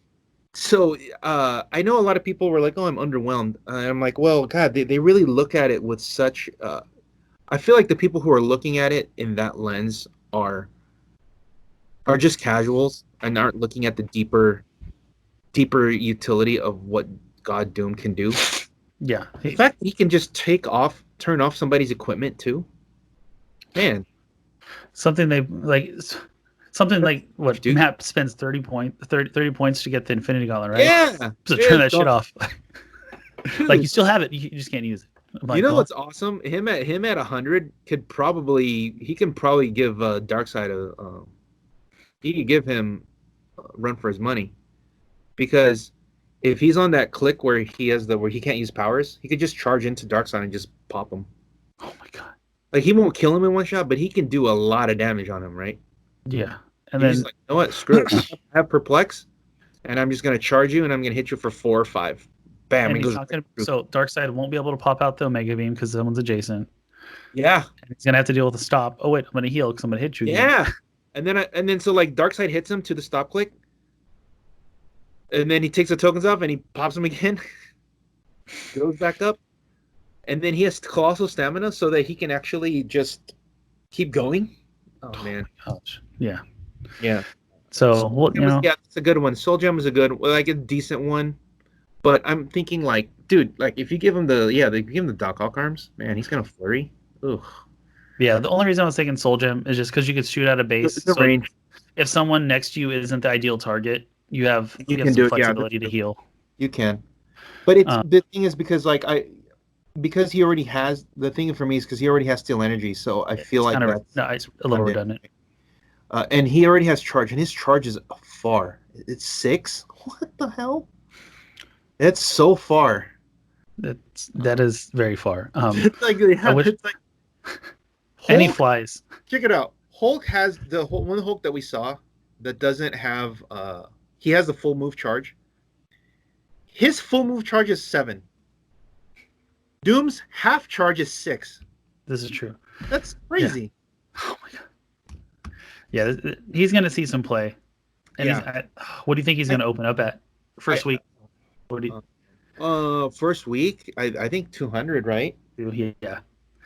So I know a lot of people were like, "Oh, I'm underwhelmed." I'm like, "Well, God, they really look at it with such." I feel like the people who are looking at it in that lens are just casuals and aren't looking at the deeper utility of what God Doom can do. Yeah. The fact that he can just turn off somebody's equipment too, man. Something like what Dude. Matt spends 30 points to get the Infinity Gauntlet, right? Yeah, So turn that shit off. Dude. Like you still have it, you just can't use it. You know what's awesome? Him at 100 he can probably give Darkseid he could give him a run for his money, because if he's on that click where he can't use powers, he could just charge into Darkseid and just pop him. Oh my god! Like he won't kill him in one shot, but he can do a lot of damage on him, right? Yeah, and You're then just like, you know what? Screw it. I have perplex, and I'm just gonna charge you, and I'm gonna hit you for 4 or 5. Bam! and It he's goes not gonna. So Darkseid won't be able to pop out the Omega Beam because someone's adjacent. Yeah. And he's gonna have to deal with a stop. Oh wait, I'm gonna heal because I'm gonna hit you. Yeah. Again. And then so like Darkseid hits him to the stop click, and then he takes the tokens off and he pops him again, goes back up, and then he has colossal stamina so that he can actually just keep going. Oh man. Gosh. Yeah. Yeah. So well, yeah, it's a good one. Soul Gem is a decent one, but I'm thinking like, dude, like if you give him the Doc Ock arms, man, he's gonna flurry. Ugh. Yeah, the only reason I was thinking Soul Gem is just because you could shoot out a base. The range. If someone next to you isn't the ideal target, you have some flexibility to heal. You can, but it's the thing is because he already has the thing for me is because he already has Steel Energy, so I feel like it's a little redundant. And he already has charge, and his charge is far. It's 6. What the hell? That's so far. That is very far. It's like and he flies. Check it out. Hulk has one Hulk that we saw that doesn't have he has the full move charge. His full move charge is 7. Doom's half charge is 6. This is true. That's crazy. Yeah. Oh my god. Yeah, he's gonna see some play. And what do you think he's gonna open up at first week? What do you... first week, I think 200, right? Yeah.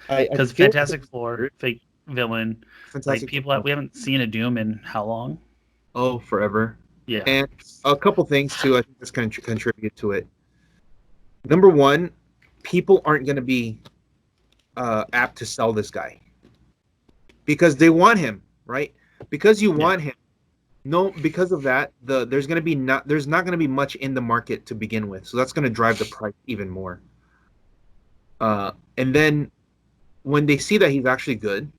Because Fantastic Four, fake villain, we haven't seen a Doom in how long? Oh, forever. Yeah. And a couple things too, I think that's going to contribute to it. Number one, people aren't going to be apt to sell this guy because they want him, right? Because you want him. No, because of that, there's not going to be much in the market to begin with, so that's going to drive the price even more. And then when they see that he's actually good,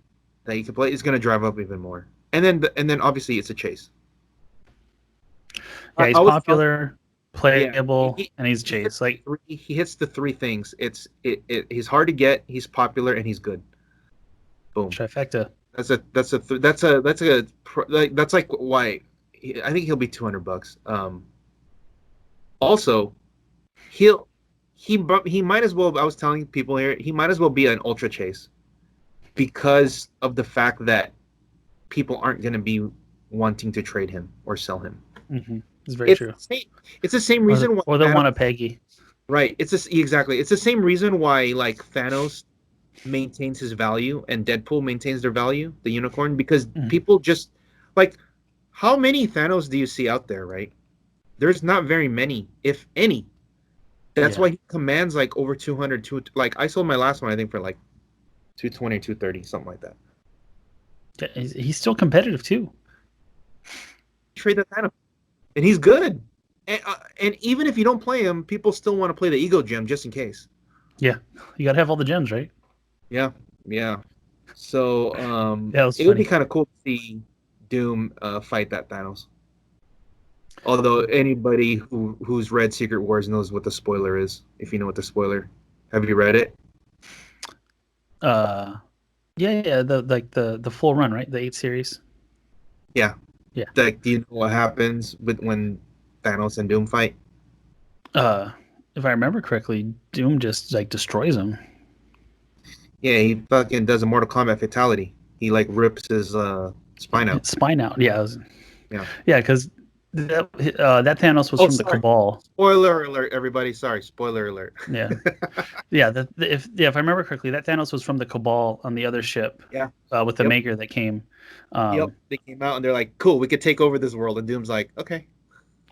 that he can play, it's going to drive up even more. And then obviously it's a chase. Yeah, he's popular, playable, and he's chase. He hits the 3 things. He's hard to get, he's popular, and he's good. Boom. Trifecta. That's like why I think he'll be $200. Also, he might as well. I was telling people here, he might as well be an ultra chase because of the fact that people aren't going to be wanting to trade him or sell him. Mm-hmm. It's very true. It's the same reason why. Or they want a Peggy. Right. Exactly. It's the same reason why like Thanos maintains his value and Deadpool maintains their value, the unicorn, because people just like, how many Thanos do you see out there, right? There's not very many, if any. That's why he commands like over 200. Like I sold my last one, I think, for like 220, 230, something like that. Yeah, he's still competitive too. Trade that Thanos, and he's good. And even if you don't play him, people still want to play the Ego Gem just in case. Yeah, you gotta have all the gems, right? Yeah. So it would be kind of cool to see Doom fight that Thanos. Although anybody who's read Secret Wars knows what the spoiler is. If you know what the spoiler, have you read it? Yeah. The full run, right? The 8 series. Yeah. Yeah. Like, do you know what happens when Thanos and Doom fight. If I remember correctly, Doom just like destroys him. Yeah, he fucking does a Mortal Kombat fatality. He like rips his spine out. Spine out. Yeah. Yeah. Yeah, because that Thanos was from the Cabal. Spoiler alert, everybody! Sorry, spoiler alert. Yeah, yeah. If I remember correctly, that Thanos was from the Cabal on the other ship. Yeah. With the Maker that came. They came out and they're like, "Cool, we could take over this world." And Doom's like, "Okay."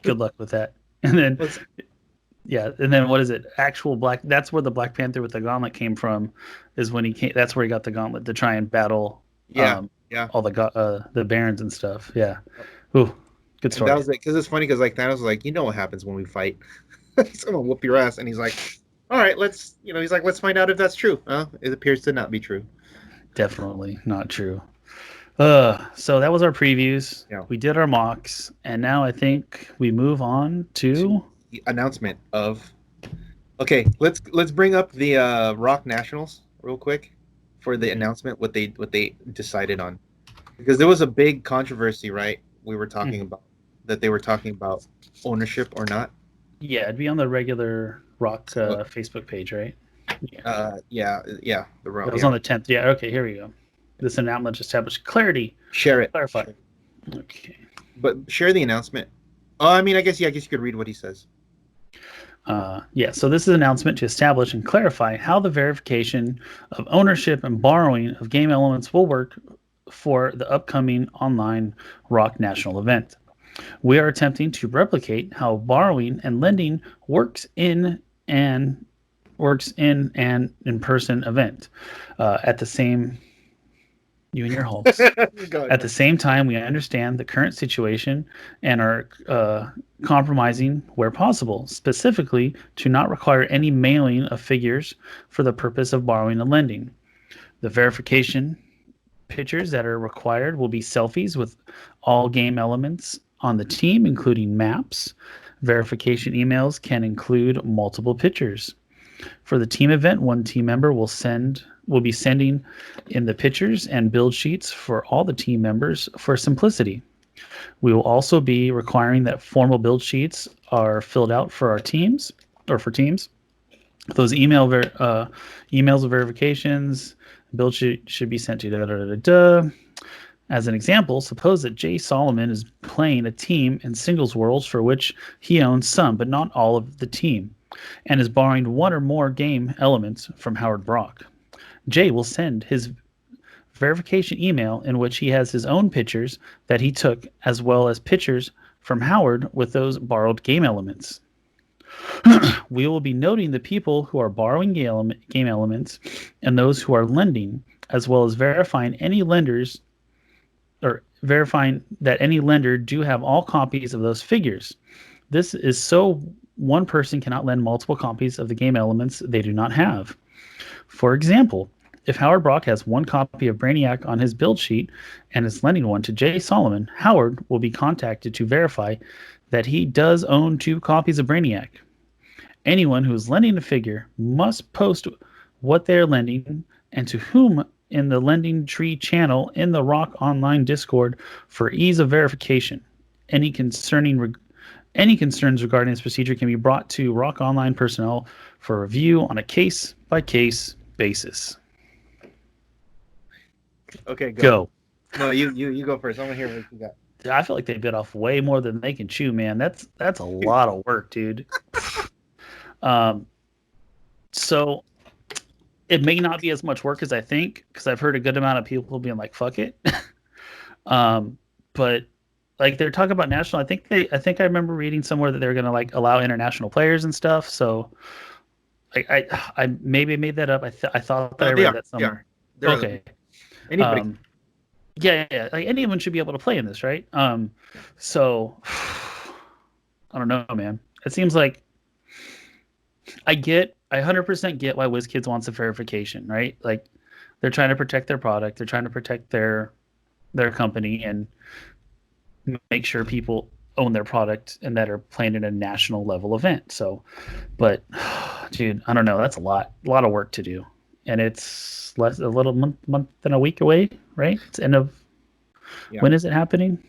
Good luck with that. And then, and then what is it? Actual Black. That's where the Black Panther with the gauntlet came from. Is when he came. That's where he got the gauntlet to try and battle. All the barons and stuff. Yeah. Ooh. Good story. And that was it, because it's funny because like Thanos was like, you know what happens when we fight? He's gonna whoop your ass, and he's like, all right, let's find out if that's true. It appears to not be true. Definitely not true. So that was our previews. Yeah. We did our mocks, and now I think we move on to the announcement of. Okay, let's bring up the Rock Nationals real quick for the announcement. What they decided on, because there was a big controversy, right? We were talking about. That they were talking about ownership or not. Yeah, it'd be on the regular Rock Facebook page, right? Yeah. The Rock. It was on the 10th. Yeah, okay, here we go. This announcement established clarity. Share it. Clarify. Share it. Okay. But share the announcement. Oh, I mean, I guess you could read what he says. So this is an announcement to establish and clarify how the verification of ownership and borrowing of game elements will work for the upcoming online Rock National event. We are attempting to replicate how borrowing and lending works in an in-person event. At the same time, we understand the current situation and are compromising where possible, specifically to not require any mailing of figures for the purpose of borrowing and lending. The verification pictures that are required will be selfies with all game elements on the team, including maps. Verification emails can include multiple pictures. For the team event, one team member will be sending in the pictures and build sheets for all the team members for simplicity. We will also be requiring that formal build sheets are filled out for our teams or for teams. Those emails of verifications, build sheet should be sent to As an example, suppose that Jay Solomon is playing a team in Singles Worlds for which he owns some, but not all of the team, and is borrowing one or more game elements from Howard Brock. Jay will send his verification email in which he has his own pictures that he took, as well as pictures from Howard with those borrowed game elements. We will be noting the people who are borrowing game elements and those who are lending, as well as verifying that any lender do have all copies of those figures. This is so one person cannot lend multiple copies of the game elements they do not have. For example, if Howard Brock has one copy of Brainiac on his build sheet and is lending one to Jay Solomon, Howard will be contacted to verify that he does own 2 copies of Brainiac. Anyone who is lending a figure must post what they are lending and to whom in the lending tree channel in the Rock Online Discord for ease of verification. Any concerns regarding this procedure can be brought to Rock Online personnel for review on a case-by-case basis. Okay, go. No, you go first. I want to hear what you got. I feel like they bit off way more than they can chew, man. That's a lot of work, dude. So it may not be as much work as I think, because I've heard a good amount of people being like, fuck it. But like they're talking about national, I think I remember reading somewhere that they're going to like allow international players and stuff. So I maybe made that up. I thought that I read that somewhere. Okay. Anybody. Yeah. Like anyone should be able to play in this, right? So I don't know, man. It seems like I 100% get why WizKids wants a verification, right? Like they're trying to protect their product, they're trying to protect their company and make sure people own their product and that are playing in a national level event. So, but dude, I don't know. That's a lot of work to do, and it's a little month and a week away, right? It's end of when is it happening?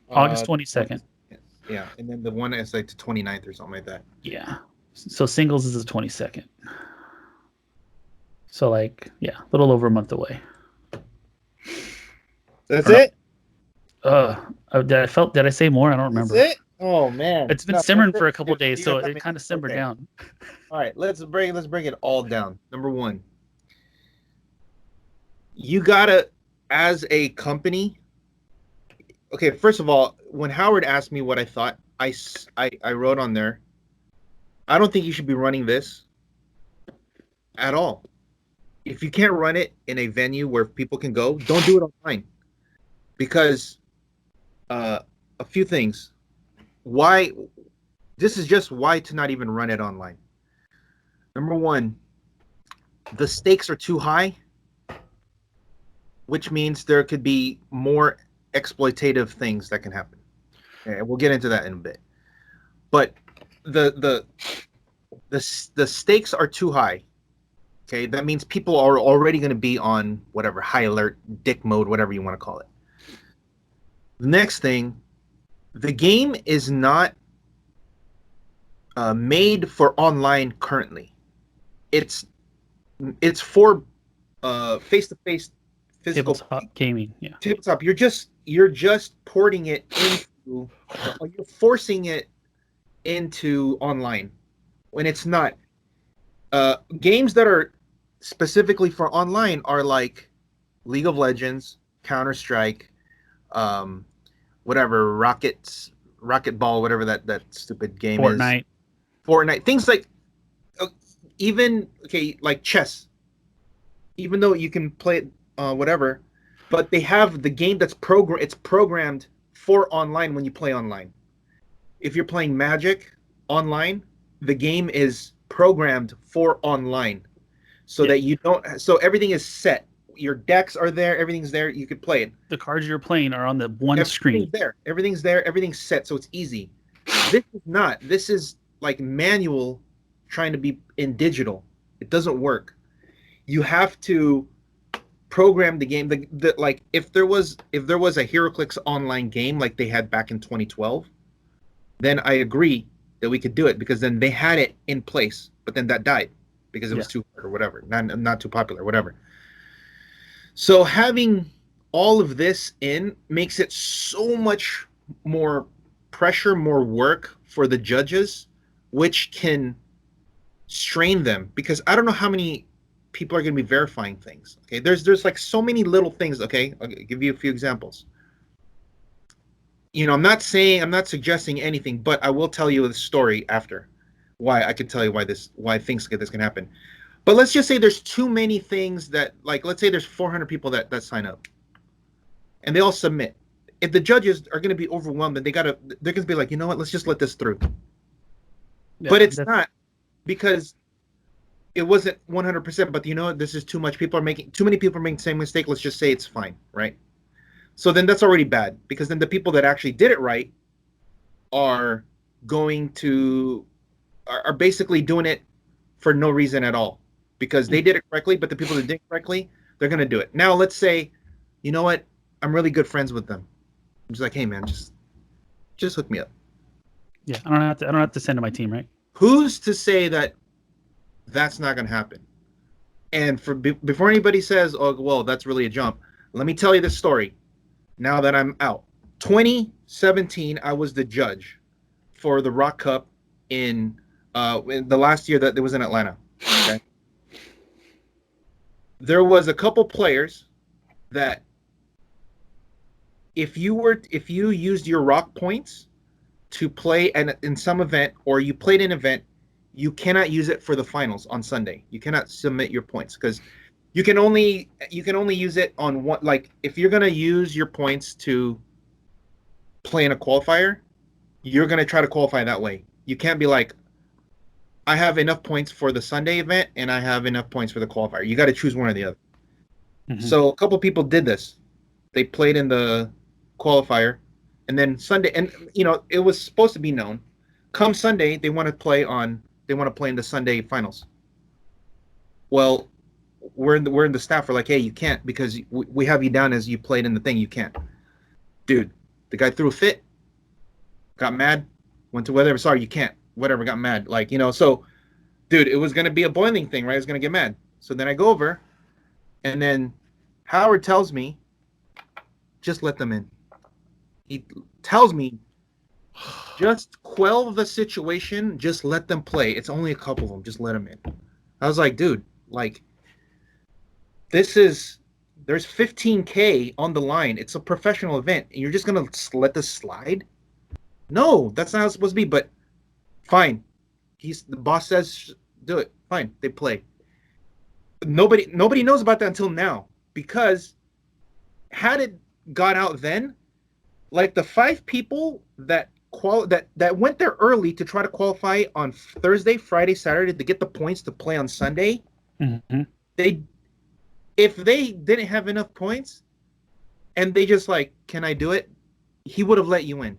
August 22nd. Yeah, and then the one is like the 29th or something like that. Yeah. So singles is the 22nd. So like, yeah, a little over a month away. That's it? Did I say more? I don't remember. That's it? Oh man. It's been simmering for a couple Dude, days, so it kind of simmered down. All right, let's bring it all down. Number one, you gotta, as a company. Okay, first of all, when Howard asked me what I thought, I wrote on there, I don't think you should be running this at all. If you can't run it in a venue where people can go, don't do it online. Because a few things. Why? This is just why to not even run it online. Number one, the stakes are too high, which means there could be more exploitative things that can happen. And we'll get into that in a bit. But the stakes are too high. Okay, that means people are already going to be on whatever high alert, dick mode, whatever you want to call it. The next thing, the game is not made for online currently. It's for face-to-face physical Tabletop gaming. Yeah. Tabletop. You're just porting it into, you're forcing it into online when it's not. Games that are specifically for online are like League of Legends, Counter-Strike, whatever, Rocket Ball, whatever that stupid game is. Fortnite. Things like even like chess. Even though you can play it whatever, but they have the game that's programmed for online when you play online. If you're playing Magic online, the game is programmed for online so that you don't, so everything is set. Your decks are there, everything's there, you could play it. The cards you're playing are on the one screen. Everything's there, everything's set, so it's easy. This is not. This is like manual trying to be in digital. It doesn't work. You have to program the game. Like if there was a Heroclix online game like they had back in 2012, then I agree that we could do it, because then they had it in place, but then that died because it was too hard or whatever, not too popular, whatever. So having all of this in makes it so much more pressure, more work for the judges, which can strain them, because I don't know how many people are going to be verifying things. Okay, there's like so many little things. Okay, I'll give you a few examples. I'm not suggesting anything, but I will tell you the story after. Why I could tell you why things like this can happen. But let's just say there's too many things that, like, let's say there's 400 people that sign up, and they all submit. If the judges are going to be overwhelmed, then they're going to be like, you know what, let's just let this through. Yeah, but it's not, because it wasn't 100%. But you know what, this is too much. Too many people are making the same mistake. Let's just say it's fine, right? So then that's already bad, because then the people that actually did it right are basically doing it for no reason at all, because they did it correctly, but the people that did it correctly, they're going to do it. Now, let's say, you know what, I'm really good friends with them. I'm just like, hey man, just hook me up. Yeah, I don't have to send to my team, right? Who's to say that that's not going to happen? And before anybody says, oh, well, that's really a jump, let me tell you this story. Now that I'm out, 2017, I was the judge for the Rock Cup in the last year that it was in Atlanta. Okay, there was a couple players that, if you used your rock points to play in some event, or you played an event, you cannot use it for the finals on Sunday. You cannot submit your points, because you can only use it on one. Like, if you're gonna use your points to play in a qualifier, you're gonna try to qualify that way. You can't be like, I have enough points for the Sunday event and I have enough points for the qualifier. You got to choose one or the other. Mm-hmm. So a couple people did this. They played in the qualifier, and then Sunday, and it was supposed to be known. Come Sunday, they want to play in the Sunday finals. Well, we're in the staff. We're like, hey, you can't, because we have you down as you played in the thing. You can't. Dude, the guy threw a fit. got mad, went to whatever. Sorry, you can't. Whatever, got mad. Like, so, dude, it was going to be a boiling thing, right? I was going to get mad. So then I go over, and then Howard tells me, just let them in. He tells me, just quell the situation. Just let them play. It's only a couple of them. Just let them in. I was like, dude, like, there's $15K on the line. It's a professional event. And you're just going to let this slide? No, that's not how it's supposed to be. But fine. The boss says, do it. Fine. They play. Nobody knows about that until now. Because had it got out then, like the 5 people that went there early to try to qualify on Thursday, Friday, Saturday to get the points to play on Sunday, if they didn't have enough points and they just like, can I do it? He would have let you in.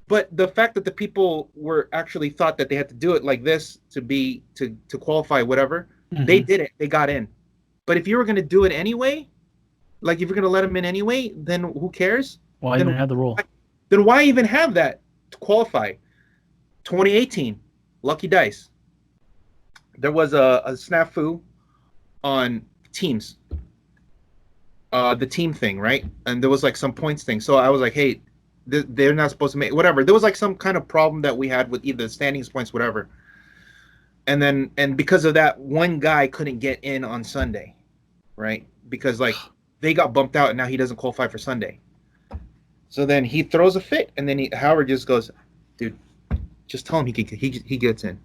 But the fact that the people were actually thought that they had to do it like this to qualify, whatever, they did it. They got in. But if you were going to do it anyway, like if you're going to let them in anyway, then who cares? Why even have the rule? Then why even have that to qualify? 2018, Lucky Dice. There was a snafu on teams. The team thing, right? And there was like some points thing. So I was like, hey, they're not supposed to make whatever. There was like some kind of problem that we had with either standings points, whatever. And because of that, one guy couldn't get in on Sunday, right? Because like they got bumped out and now he doesn't qualify for Sunday. So then he throws a fit, and then Howard just goes, dude, just tell him he gets in.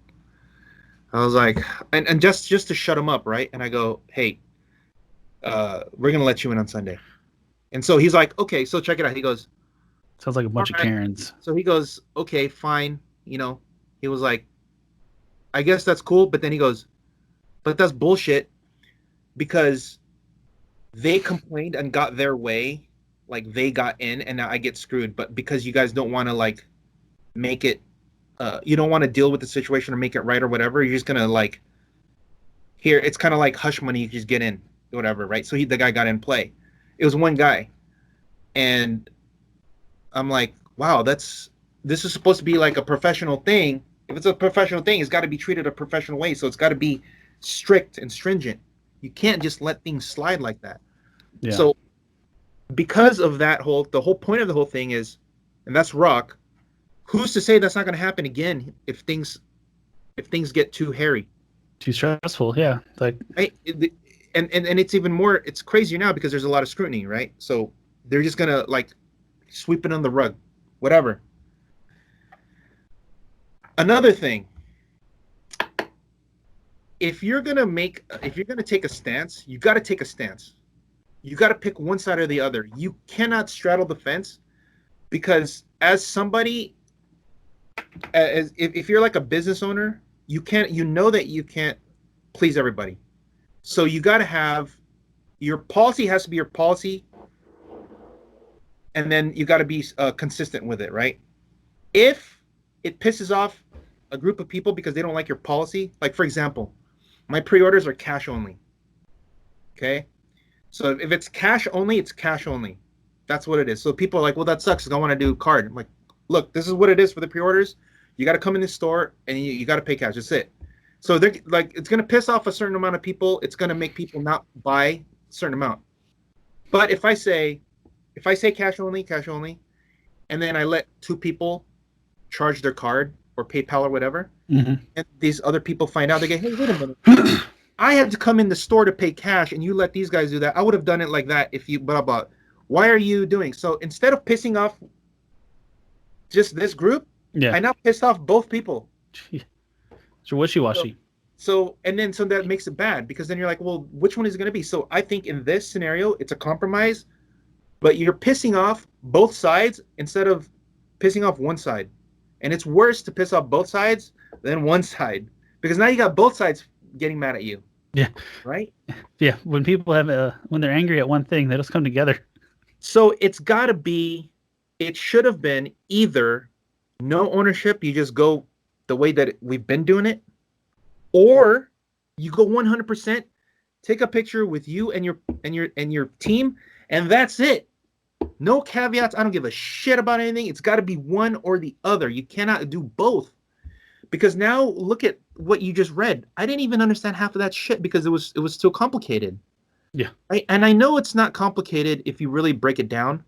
I was like, and just to shut him up, right? And I go, hey, we're gonna let you in on Sunday. And so he's like, okay, so check it out. He goes, sounds like a bunch of Karens. So he goes, okay, fine. He was like, I guess that's cool. But then he goes, but that's bullshit because they complained and got their way. Like they got in and now I get screwed. But because you guys don't want to like make it, you don't want to deal with the situation or make it right or whatever. You're just going to like, here, it's kind of like hush money. You just get in, whatever, right? So the guy got in play. It was one guy. And I'm like, wow, this is supposed to be like a professional thing. If it's a professional thing, it's got to be treated a professional way. So it's got to be strict and stringent. You can't just let things slide like that. Yeah. So because of that the whole point of the whole thing is, and that's rock, who's to say that's not going to happen again if things get too hairy, too stressful? Yeah. Like, and it's even more, it's crazier now because there's a lot of scrutiny, right? So they're just going to like sweep it on the rug, whatever. Another thing, if you're going to take a stance, you got to take a stance. You got to pick one side or the other. You cannot straddle the fence because as somebody, if you're like a business owner, you know that you can't please everybody. So you got to have, your policy has to be your policy, and then you got to be consistent with it, right? If it pisses off a group of people because they don't like your policy, like for example, my pre-orders are cash only. Okay? So if it's cash only, it's cash only. That's what it is. So people are like, well, that sucks because I want to do card. I'm like, look, this is what it is for the pre-orders. You got to come in the store and you got to pay cash. That's it. So they're like, it's going to piss off a certain amount of people. It's going to make people not buy a certain amount. But if I say cash only, and then I let 2 people charge their card or PayPal or whatever, and these other people find out, they go, hey, wait a minute. I had to come in the store to pay cash and you let these guys do that. I would have done it like that if you blah, blah. Why are you doing? So instead of pissing off just this group, I now pissed off both people. So wishy-washy. So that makes it bad because then you're like, well, which one is it going to be? So I think in this scenario, it's a compromise, but you're pissing off both sides instead of pissing off one side. And it's worse to piss off both sides than one side because now you got both sides getting mad at you. Yeah. Right? Yeah. When people when they're angry at one thing, they just come together. So it should have been either no ownership, you just go the way that we've been doing it, or you go 100%, take a picture with you and your team, and that's it. No caveats. I don't give a shit about anything. It's got to be one or the other. You cannot do both. Because now look at what you just read. I didn't even understand half of that shit because it was so complicated. Yeah. And I know it's not complicated if you really break it down.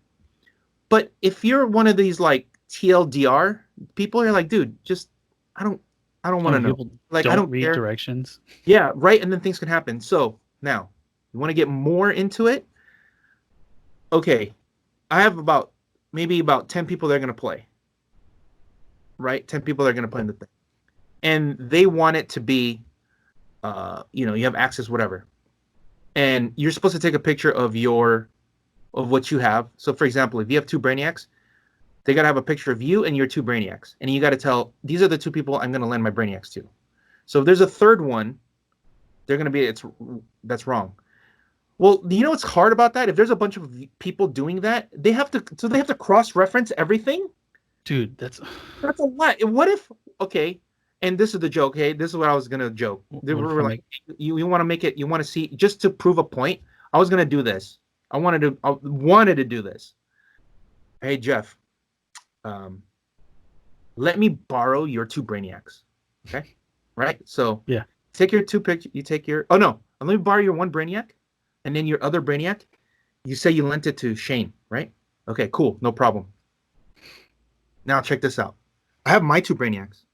But if you're one of these like TLDR people, you're like, dude, just I don't want to know. Like I don't read care. directions. Yeah, right. And then things can happen. So now you want to get more into it. Okay. I have maybe about 10 people that are going to play. Right? 10 people that are going to play in the thing. And they want it to be, you have access, whatever. And you're supposed to take a picture of what you have. So, for example, if you have 2 Brainiacs, they got to have a picture of you and your 2 Brainiacs. And you got to tell, these are the 2 people I'm going to lend my Brainiacs to. So if there's a third one, they're going to be, that's wrong. Well, you know what's hard about that? If there's a bunch of people doing that, they have to cross-reference everything? Dude, that's a lot. What if, okay, and this is the joke, hey, this is what I was going to joke. They were like, you want to make it, you want to see, just to prove a point, I was going to do this. I wanted to do this. Hey, Jeff, let me borrow your 2 Brainiacs. Okay? Right? So, yeah. Take your 2 pictures, let me borrow your 1 Brainiac, and then your other Brainiac, you say you lent it to Shane, right? Okay, cool, no problem. Now check this out. I have my 2 Brainiacs.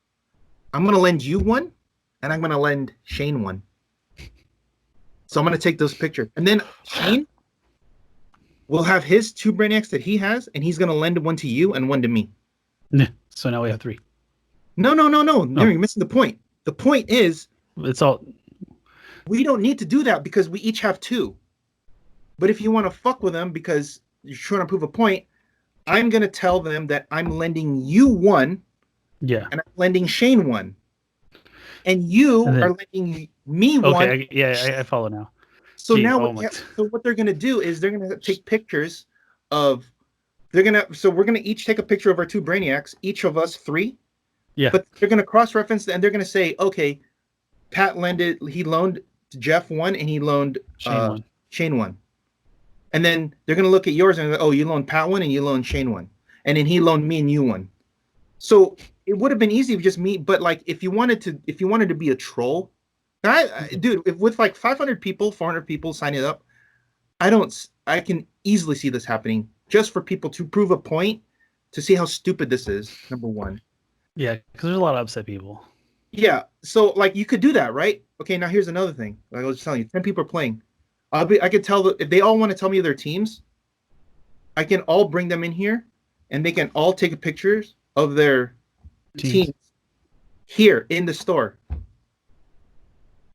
I'm going to lend you 1, and I'm going to lend Shane 1. So I'm going to take those pictures. And then Shane will have his 2 Brainiacs that he has, and he's going to lend 1 to you and 1 to me. So now we have 3. No. You're missing the point. The point is, it's all. We don't need to do that because we each have 2. But if you want to fuck with them because you're trying to prove a point, I'm going to tell them that I'm lending you 1. Yeah. And I'm lending Shane 1. And you are lending me 1. Okay, I follow now. So so what they're going to do is they're going to take pictures of, we're going to each take a picture of our 2 Brainiacs, each of us 3. Yeah. But they're going to cross-reference and they're going to say, okay, Pat he loaned Jeff 1 and he loaned Shane 1. And then they're going to look at yours and go, oh, you loaned Pat 1 and you loaned Shane 1. And then he loaned me and you 1. So it would have been easy if just me, but like if you wanted to be a troll, dude, if with like 500 people, 400 people signing up, I can easily see this happening just for people to prove a point, to see how stupid this is, number 1. Yeah, because there's a lot of upset people. Yeah, so like you could do that, right? Okay, now here's another thing. Like I was just telling you, 10 people are playing. I could tell if they all want to tell me their teams, I can all bring them in here, and they can all take pictures of their teams here in the store.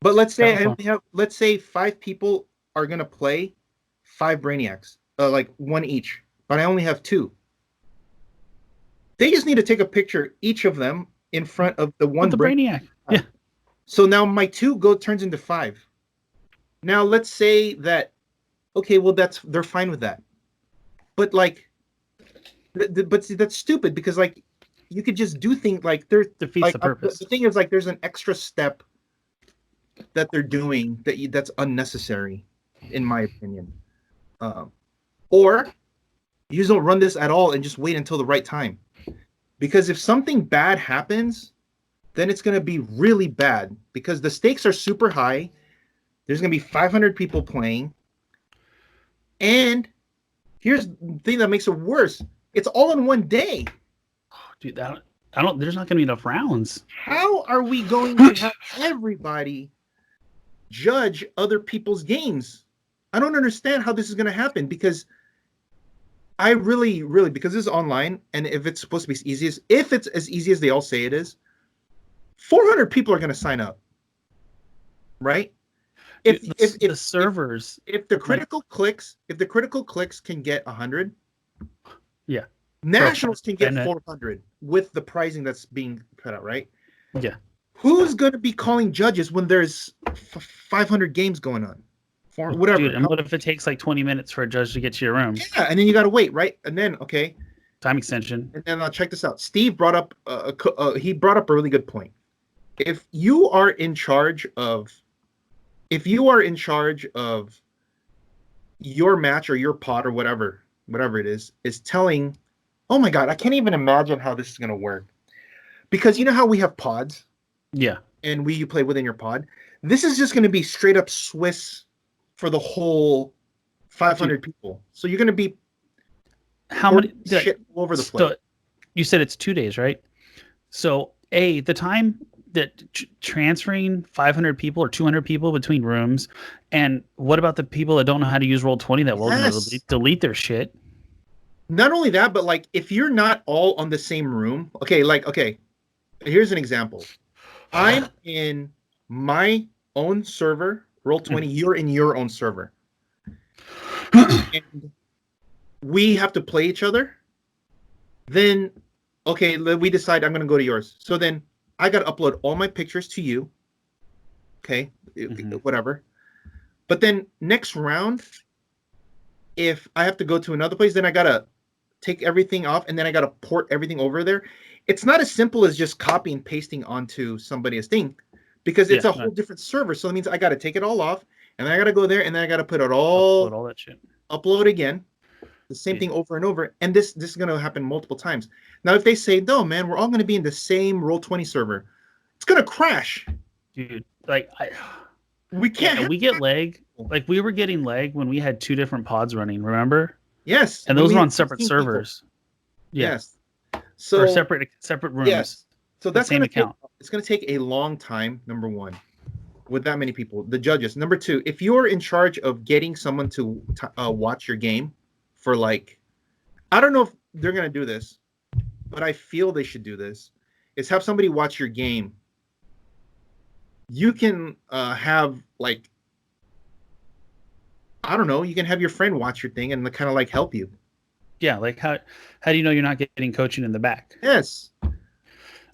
But let's say 5 people are gonna play 5 Brainiacs, like 1 each, but I only have 2. They just need to take a picture, each of them, in front of the 1 Brainiac. Yeah. So now my 2 turns into 5. Now let's say that, okay, well they're fine with that, but like, but see, that's stupid because like you could just do things like defeats like, the purpose. The thing is like there's an extra step that they're doing that's unnecessary, in my opinion, or you just don't run this at all and just wait until the right time, because if something bad happens, then it's going to be really bad because the stakes are super high. There's going to be 500 people playing. And here's the thing that makes it worse. It's all in one day. Oh, dude, there's not going to be enough rounds. How are we going to have everybody judge other people's games? I don't understand how this is going to happen because I really, because this is online, and if it's supposed to be if it's as easy as they all say it is, 400 people are going to sign up. Right? If the servers, if the critical clicks can get 100, yeah, nationals can get 400 with the pricing that's being put out, right? Yeah. Who's going to be calling judges when there's 500 games going on? Whatever. Dude, and what if it takes like 20 minutes for a judge to get to your room? Yeah, and then you got to wait, right? And then time extension. And then check this out. Steve brought up a really good point. If you are in charge of your match or your pod or whatever, whatever it is telling, oh my God, I can't even imagine how this is going to work. Because you know how we have pods? Yeah. And you play within your pod? This is just going to be straight up Swiss for the whole 500 people. So you're going to be how many shit all over the place. So you said it's 2 days, right? So the time that transferring 500 people or 200 people between rooms, and what about the people that don't know how to use Roll20 that will delete their shit? Not only that, but like if you're not all on the same room, okay, here's an example. I'm in my own server, Roll20, you're in your own server. And we have to play each other. Then, okay, we decide I'm going to go to yours. So then I got to upload all my pictures to you. Okay, whatever. But then next round, if I have to go to another place, then I got to take everything off and then I got to port everything over there. It's not as simple as just copying and pasting onto somebody's thing because it's a whole different server. So that means I got to take it all off and then I got to go there and then I got to put it all that shit. Upload again. The same thing over and over. And this is going to happen multiple times. Now, if they say, no, man, we're all going to be in the same Roll20 server, it's going to crash. Dude, like, we can't. We get lag. Like, we were getting lag when we had 2 different pods running, remember? Yes. And those were on separate servers. Yeah. Yes. So, or separate rooms. Yes. So that's the same account. It's going to take a long time, number one, with that many people. The judges. Number two, if you're in charge of getting someone to watch your game, for like, I don't know if they're going to do this, but I feel they should do this, is have somebody watch your game. You can have like, I don't know, you can have your friend watch your thing and kind of like help you. Yeah, like how do you know you're not getting coaching in the back? Yes.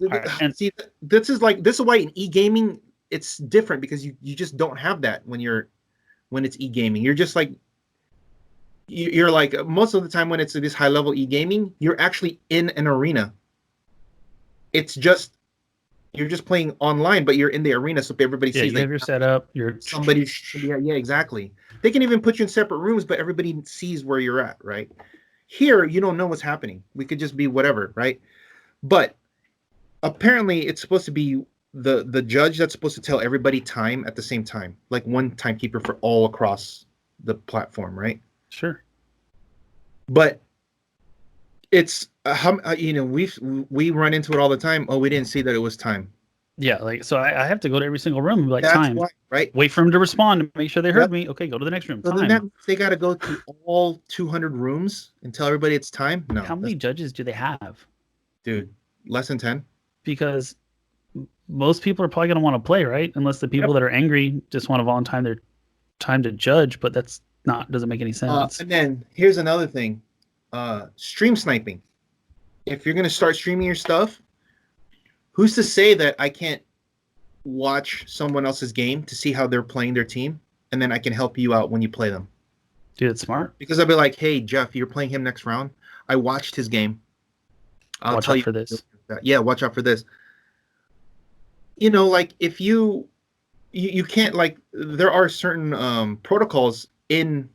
Right, and see, this is why in e-gaming it's different because you just don't have that when it's e-gaming. You're just like, you're like, most of the time when it's this high level e-gaming, you're actually in an arena. It's just, you're just playing online, but you're in the arena, so everybody sees. You have your setup. Somebody, yeah, exactly. They can even put you in separate rooms, but everybody sees where you're at, right? Here, you don't know what's happening. We could just be whatever, right? But apparently, it's supposed to be the judge that's supposed to tell everybody time at the same time, like one timekeeper for all across the platform, right? Sure. But it's we run into it all the time. Oh, we didn't see that it was time. Yeah, like so I have to go to every single room and be like, that's time. Why, right? Wait for them to respond and make sure they heard me. Okay, go to the next room. So time. Then that means they got to go to all 200 rooms and tell everybody it's time. No. How many judges do they have? Dude, less than 10. Because most people are probably going to want to play, right? Unless the people that are angry just want to volunteer their time to judge, but that's doesn't make any sense. And then here's another thing. Stream sniping. If you're going to start streaming your stuff, who's to say that I can't watch someone else's game to see how they're playing their team, and then I can help you out when you play them? Dude, it's smart. Because I'll be like, hey, Jeff, you're playing him next round. I watched his game. Watch out for this. Yeah, watch out for this. Like if you can't, like, there are certain protocols in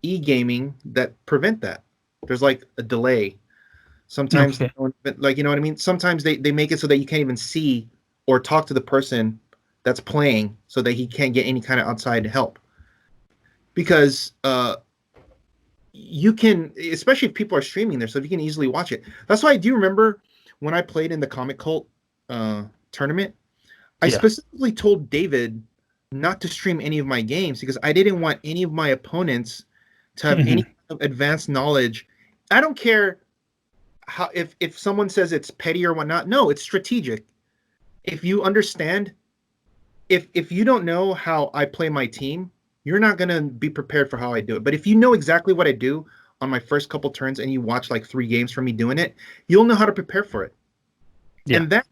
e-gaming that prevent that. There's like a delay. Sometimes, like, you know what I mean? Sometimes they make it so that you can't even see or talk to the person that's playing so that he can't get any kind of outside help. Because you can, especially if people are streaming there, so you can easily watch it. That's why I do remember when I played in the Comic Cult tournament, I specifically told David not to stream any of my games because I didn't want any of my opponents to have any kind of advanced knowledge. I don't care how if someone says it's petty or whatnot. No, it's strategic. If you understand, if you don't know how I play my team, you're not going to be prepared for how I do it. But if you know exactly what I do on my first couple turns and you watch like 3 games from me doing it, you'll know how to prepare for it. Yeah. And that,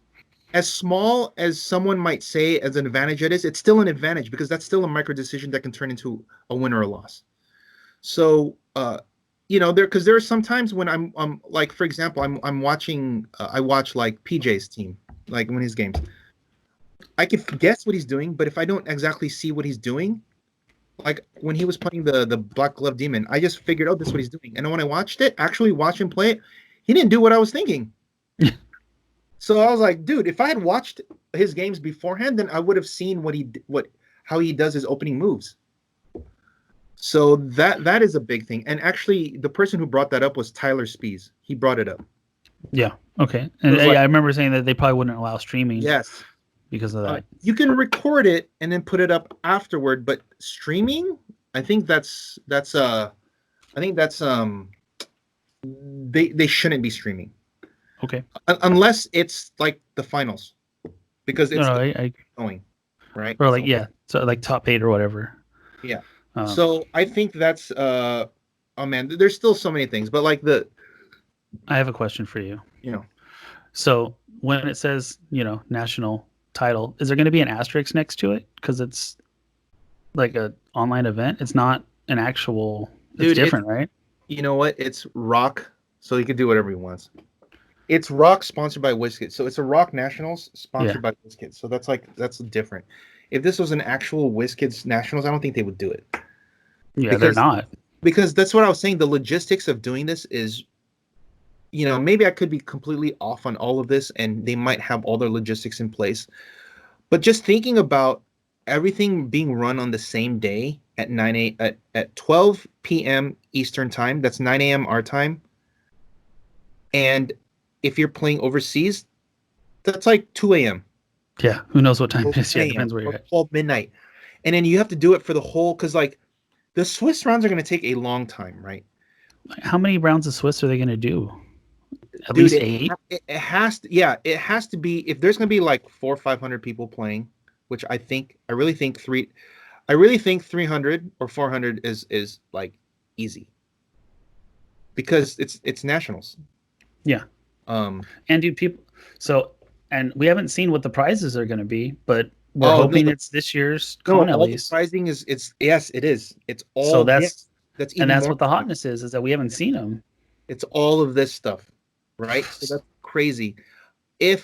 as small as someone might say as an advantage it is, it's still an advantage because that's still a micro decision that can turn into a win or a loss. So, because there are some times when I'm like, for example, I'm watching, I watch like PJ's team, like when his games. I can guess what he's doing, but if I don't exactly see what he's doing, Like when he was playing the Black Glove Demon, I just figured out this is what he's doing. And then when I actually watched him play it, he didn't do what I was thinking. So I was like, dude, if I had watched his games beforehand, then I would have seen how he does his opening moves. So that is a big thing. And actually, the person who brought that up was Tyler Spees. He brought it up. Yeah. Okay. And I remember saying that they probably wouldn't allow streaming. Yes. Because of that. You can record it and then put it up afterward, but streaming, I think they shouldn't be streaming. Okay. Unless it's like the finals, because it's going right. Or like so like top 8 or whatever. Yeah. So I think that's oh man, there's still so many things, but like I have a question for you. You so when it says national title, is there going to be an asterisk next to it because it's like a online event? It's not an actual. It's different, right? You know what? It's Rock, so he can do whatever he wants. It's Rock sponsored by WizKids, so it's a Rock Nationals sponsored by WizKids. So that's different. If this was an actual WizKids Nationals, I don't think they would do it. Yeah, they're not. Because that's what I was saying. The logistics of doing this is, maybe I could be completely off on all of this, and they might have all their logistics in place. But just thinking about everything being run on the same day at 12 p.m. Eastern time, that's 9 a.m. our time. And if you're playing overseas, that's like 2 a.m. Yeah, who knows what time it is? Yeah, depends where you're at. 12 midnight. And then you have to do it for the whole, because like the Swiss rounds are going to take a long time, right? How many rounds of Swiss are they going to do? At least 8? It has to, it has to be, if there's going to be like 400 or 500 people playing, which I really think 300 or 400 is like easy. Because it's nationals. Yeah. And and we haven't seen what the prizes are going to be, but we're hoping it's this year's con at least. The pricing is it is. It's all. So that's that's what the hotness is that we haven't seen them. It's all of this stuff, right? So that's crazy. I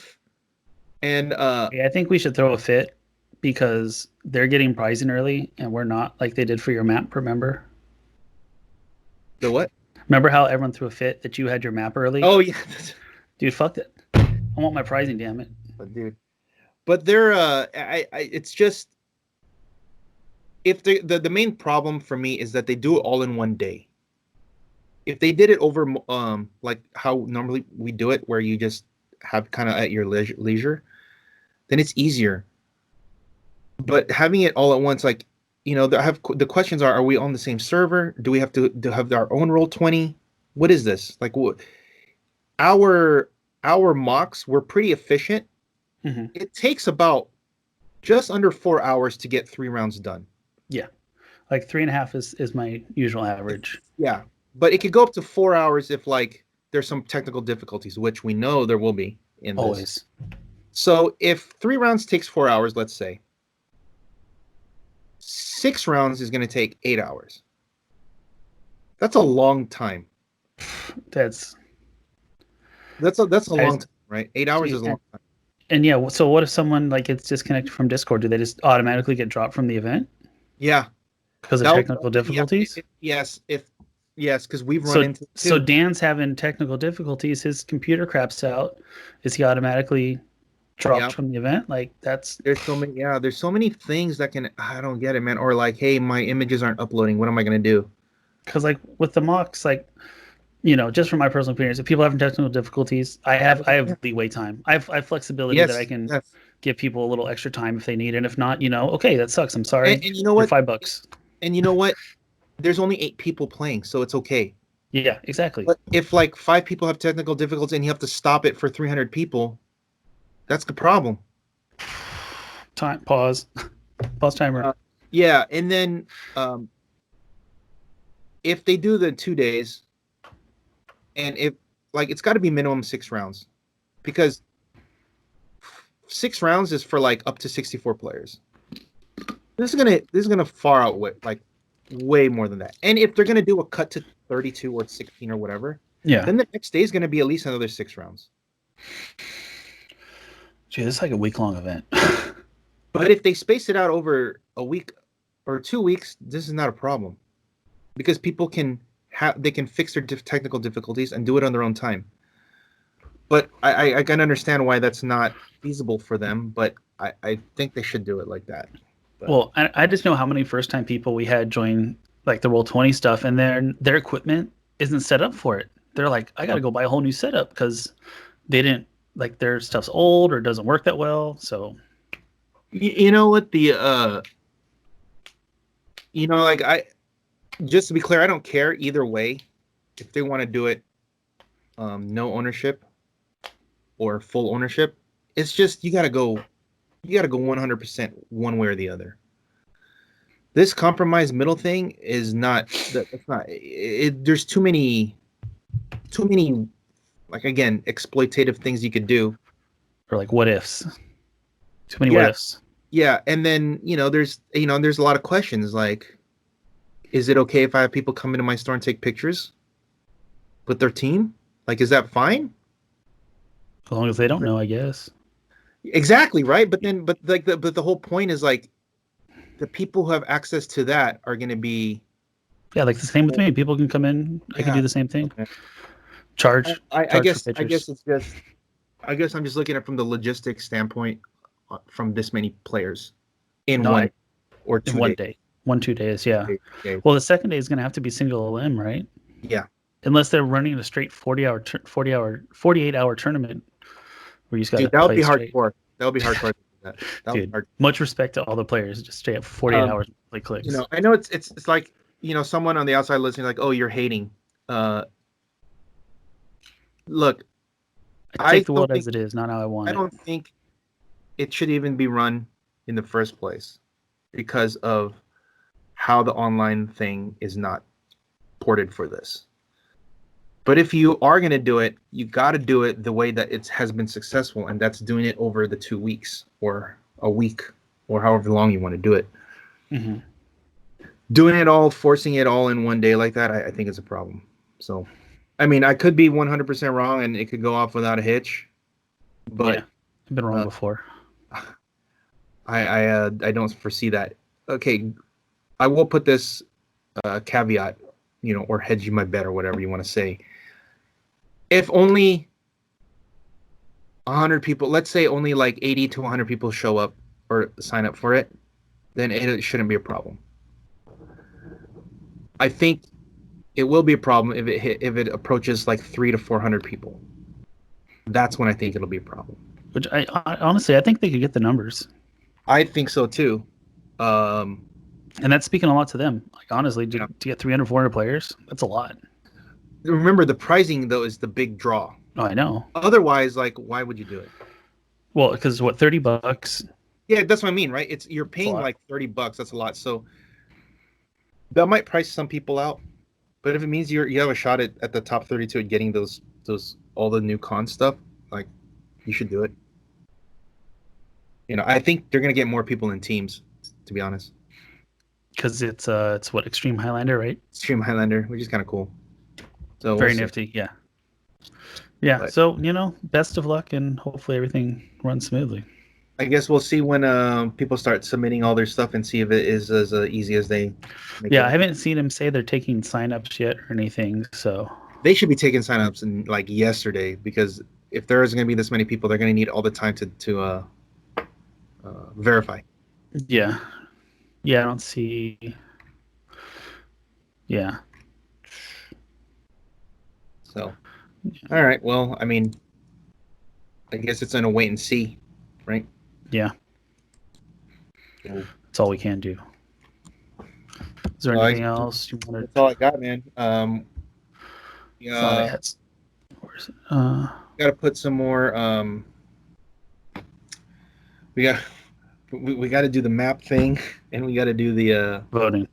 think we should throw a fit because they're getting pricing early and we're not, like they did for your map. Remember? The what? Remember how everyone threw a fit that you had your map early? Oh yeah, dude, fuck it. I want my pricing, damn it. But they're it's just, if the main problem for me is that they do it all in one day. If they did it over like how normally we do it, where you just have kind of at your leisure, then it's easier. But having it all at once, like, the questions are we on the same server? Do we have to have our own Roll20? What is this? Like, our mocks were pretty efficient. Mm-hmm. It takes about just under 4 hours to get 3 rounds done. Yeah. Like 3.5 is my usual average. Yeah. But it could go up to 4 hours if like there's some technical difficulties, which we know there will be in this. Always. So if 3 rounds takes 4 hours, let's say, 6 rounds is going to take 8 hours. That's a long time. That's a long time, right? 8 hours is a long time. And yeah, so what if someone like gets disconnected from Discord? Do they just automatically get dropped from the event? Yeah. Because of technical difficulties? Yes, because we've run into. So Dan's having technical difficulties. His computer craps out. Is he automatically dropped from the event? Like there's so many things that I don't get it, man. Or like, hey, my images aren't uploading. What am I gonna do? Because like with the mocks, like, just from my personal experience, if people are having technical difficulties, I have leeway time. I have flexibility that I can give people a little extra time if they need, and if not, okay, that sucks. I'm sorry. And you know what? $5. And you know what? There's only 8 people playing, so it's okay. Yeah, exactly. But if like 5 people have technical difficulties and you have to stop it for 300 people, that's the problem. Pause timer. Yeah, and then if they do the 2 days, and if like it's got to be minimum 6 rounds, because 6 rounds is for like up to 64 players. This is gonna far outweigh like way more than that. And if they're gonna do a cut to 32 or 16 or whatever, then the next day is gonna be at least another 6 rounds. Gee, this is like a week-long event. But if they space it out over a week, or 2 weeks, this is not a problem, because people can fix their technical difficulties and do it on their own time. But I can understand why that's not feasible for them, but I think they should do it like that. But. Well, I just know how many first-time people we had join like the Roll20 stuff, and their equipment isn't set up for it. They're like, I got to go buy a whole new setup because they didn't, like, their stuff's old or doesn't work that well. So, you know what, just to be clear, I don't care either way. If they want to do it, no ownership or full ownership, it's just you gotta go 100% one way or the other. This compromise middle thing is not. That's not. There's too many, like, again, exploitative things you could do, or like what ifs. Too many what ifs. Yeah, and then there's a lot of questions like, is it okay if I have people come into my store and take pictures with their team? Like, is that fine? As long as they don't know, I guess. Exactly, right. But the whole point is, like, the people who have access to that are going to be. Yeah, like the same with me. People can come in. I can do the same thing. Okay. Charge. I guess it's just. I guess I'm just looking at it from the logistics standpoint, from this many players in 1 or 2 1 days. day. 1-2 days, yeah. Okay. Well, the second day is going to have to be single LM, right? Yeah. Unless they're running a straight 48-hour tournament where you just got to. Dude, that would be hardcore. That would be hardcore. Dude, much respect to all the players. Just stay up for 48 hours and play clicks. I know it's like, someone on the outside listening, like, oh, you're hating. Look, I take the world as it is, not how I want it. I don't think it should even be run in the first place because of how the online thing is not ported for this. But if you are going to do it, you got to do it the way that it has been successful, and that's doing it over the 2 weeks or a week or however long you want to do it. Mm-hmm. Doing it all, forcing it all in 1 day like that, I think is a problem. So, I mean, I could be 100% wrong, and it could go off without a hitch. But yeah, I've been wrong before. I don't foresee that. Okay, I will put this caveat, or hedging my bet or whatever you want to say. If only 100 people, let's say only like 80 to 100 people show up or sign up for it, then it shouldn't be a problem. I think it will be a problem if it approaches like 300 to 400 people. That's when I think it'll be a problem. Which I honestly, I think they could get the numbers. I think so too. And that's speaking a lot to them. Like, honestly, to get 300, 400 players, that's a lot. Remember, the pricing, though, is the big draw. Oh, I know. Otherwise, like, why would you do it? Well, because what, $30? Yeah, that's what I mean, right? You're paying like $30. That's a lot. So that might price some people out. But if it means you have a shot at the top 32 at getting those all the new con stuff, like, you should do it. I think they're gonna get more people in teams, to be honest. Because it's what, Extreme Highlander, right? Extreme Highlander, which is kind of cool. So very nifty, yeah. Yeah, but, so, best of luck, and hopefully everything runs smoothly. I guess we'll see when people start submitting all their stuff and see if it is as easy as they make it. I haven't seen them say they're taking signups yet or anything, so. They should be taking signups in like yesterday, because if there is going to be this many people, they're going to need all the time to verify. Yeah. Yeah, I don't see. Yeah. So, all right. Well, I mean, I guess it's in a wait and see, right? Yeah. That's all we can do. Is there anything else you wanted? That's all I got, man. Yeah. Where's it? Got to put some more. We got to do the map thing, and we got to do the voting.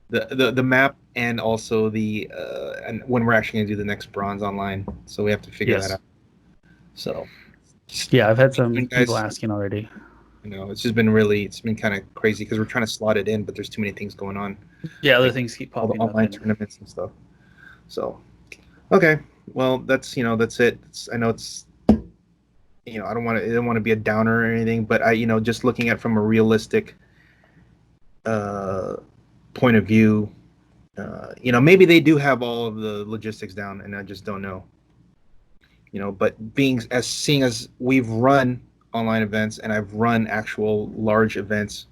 The map, and also the and when we're actually gonna do the next bronze online. So we have to figure that out. So. Yeah, I've had some people asking already. It's just been kind of crazy because we're trying to slot it in, but there's too many things going on. Yeah, other things keep popping up. Online tournaments and stuff. So, okay, well, that's it. I know it's, I don't want to be a downer or anything, but just looking at it from a realistic point of view. Maybe they do have all of the logistics down, and I just don't know. But seeing as we've run online events and I've run actual large events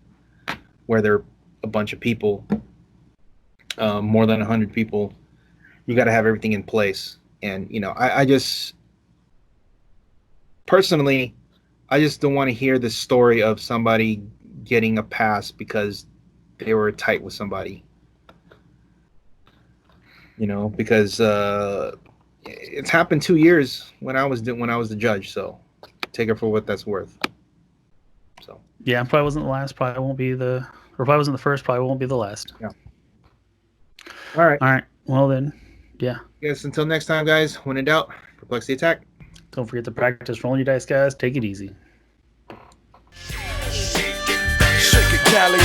where there are a bunch of people, more than 100 people, you got to have everything in place. And I just personally, I just don't want to hear the story of somebody getting a pass because they were tight with somebody. Because it's happened 2 years when I was the judge. So take it for what that's worth. So yeah, probably wasn't the last. Probably won't be or probably wasn't the first. Probably won't be the last. Yeah. All right. Well then, yeah. Yes. Until next time, guys. When in doubt, perplex the attack. Don't forget to practice rolling your dice, guys. Take it easy. Shake it, Cali.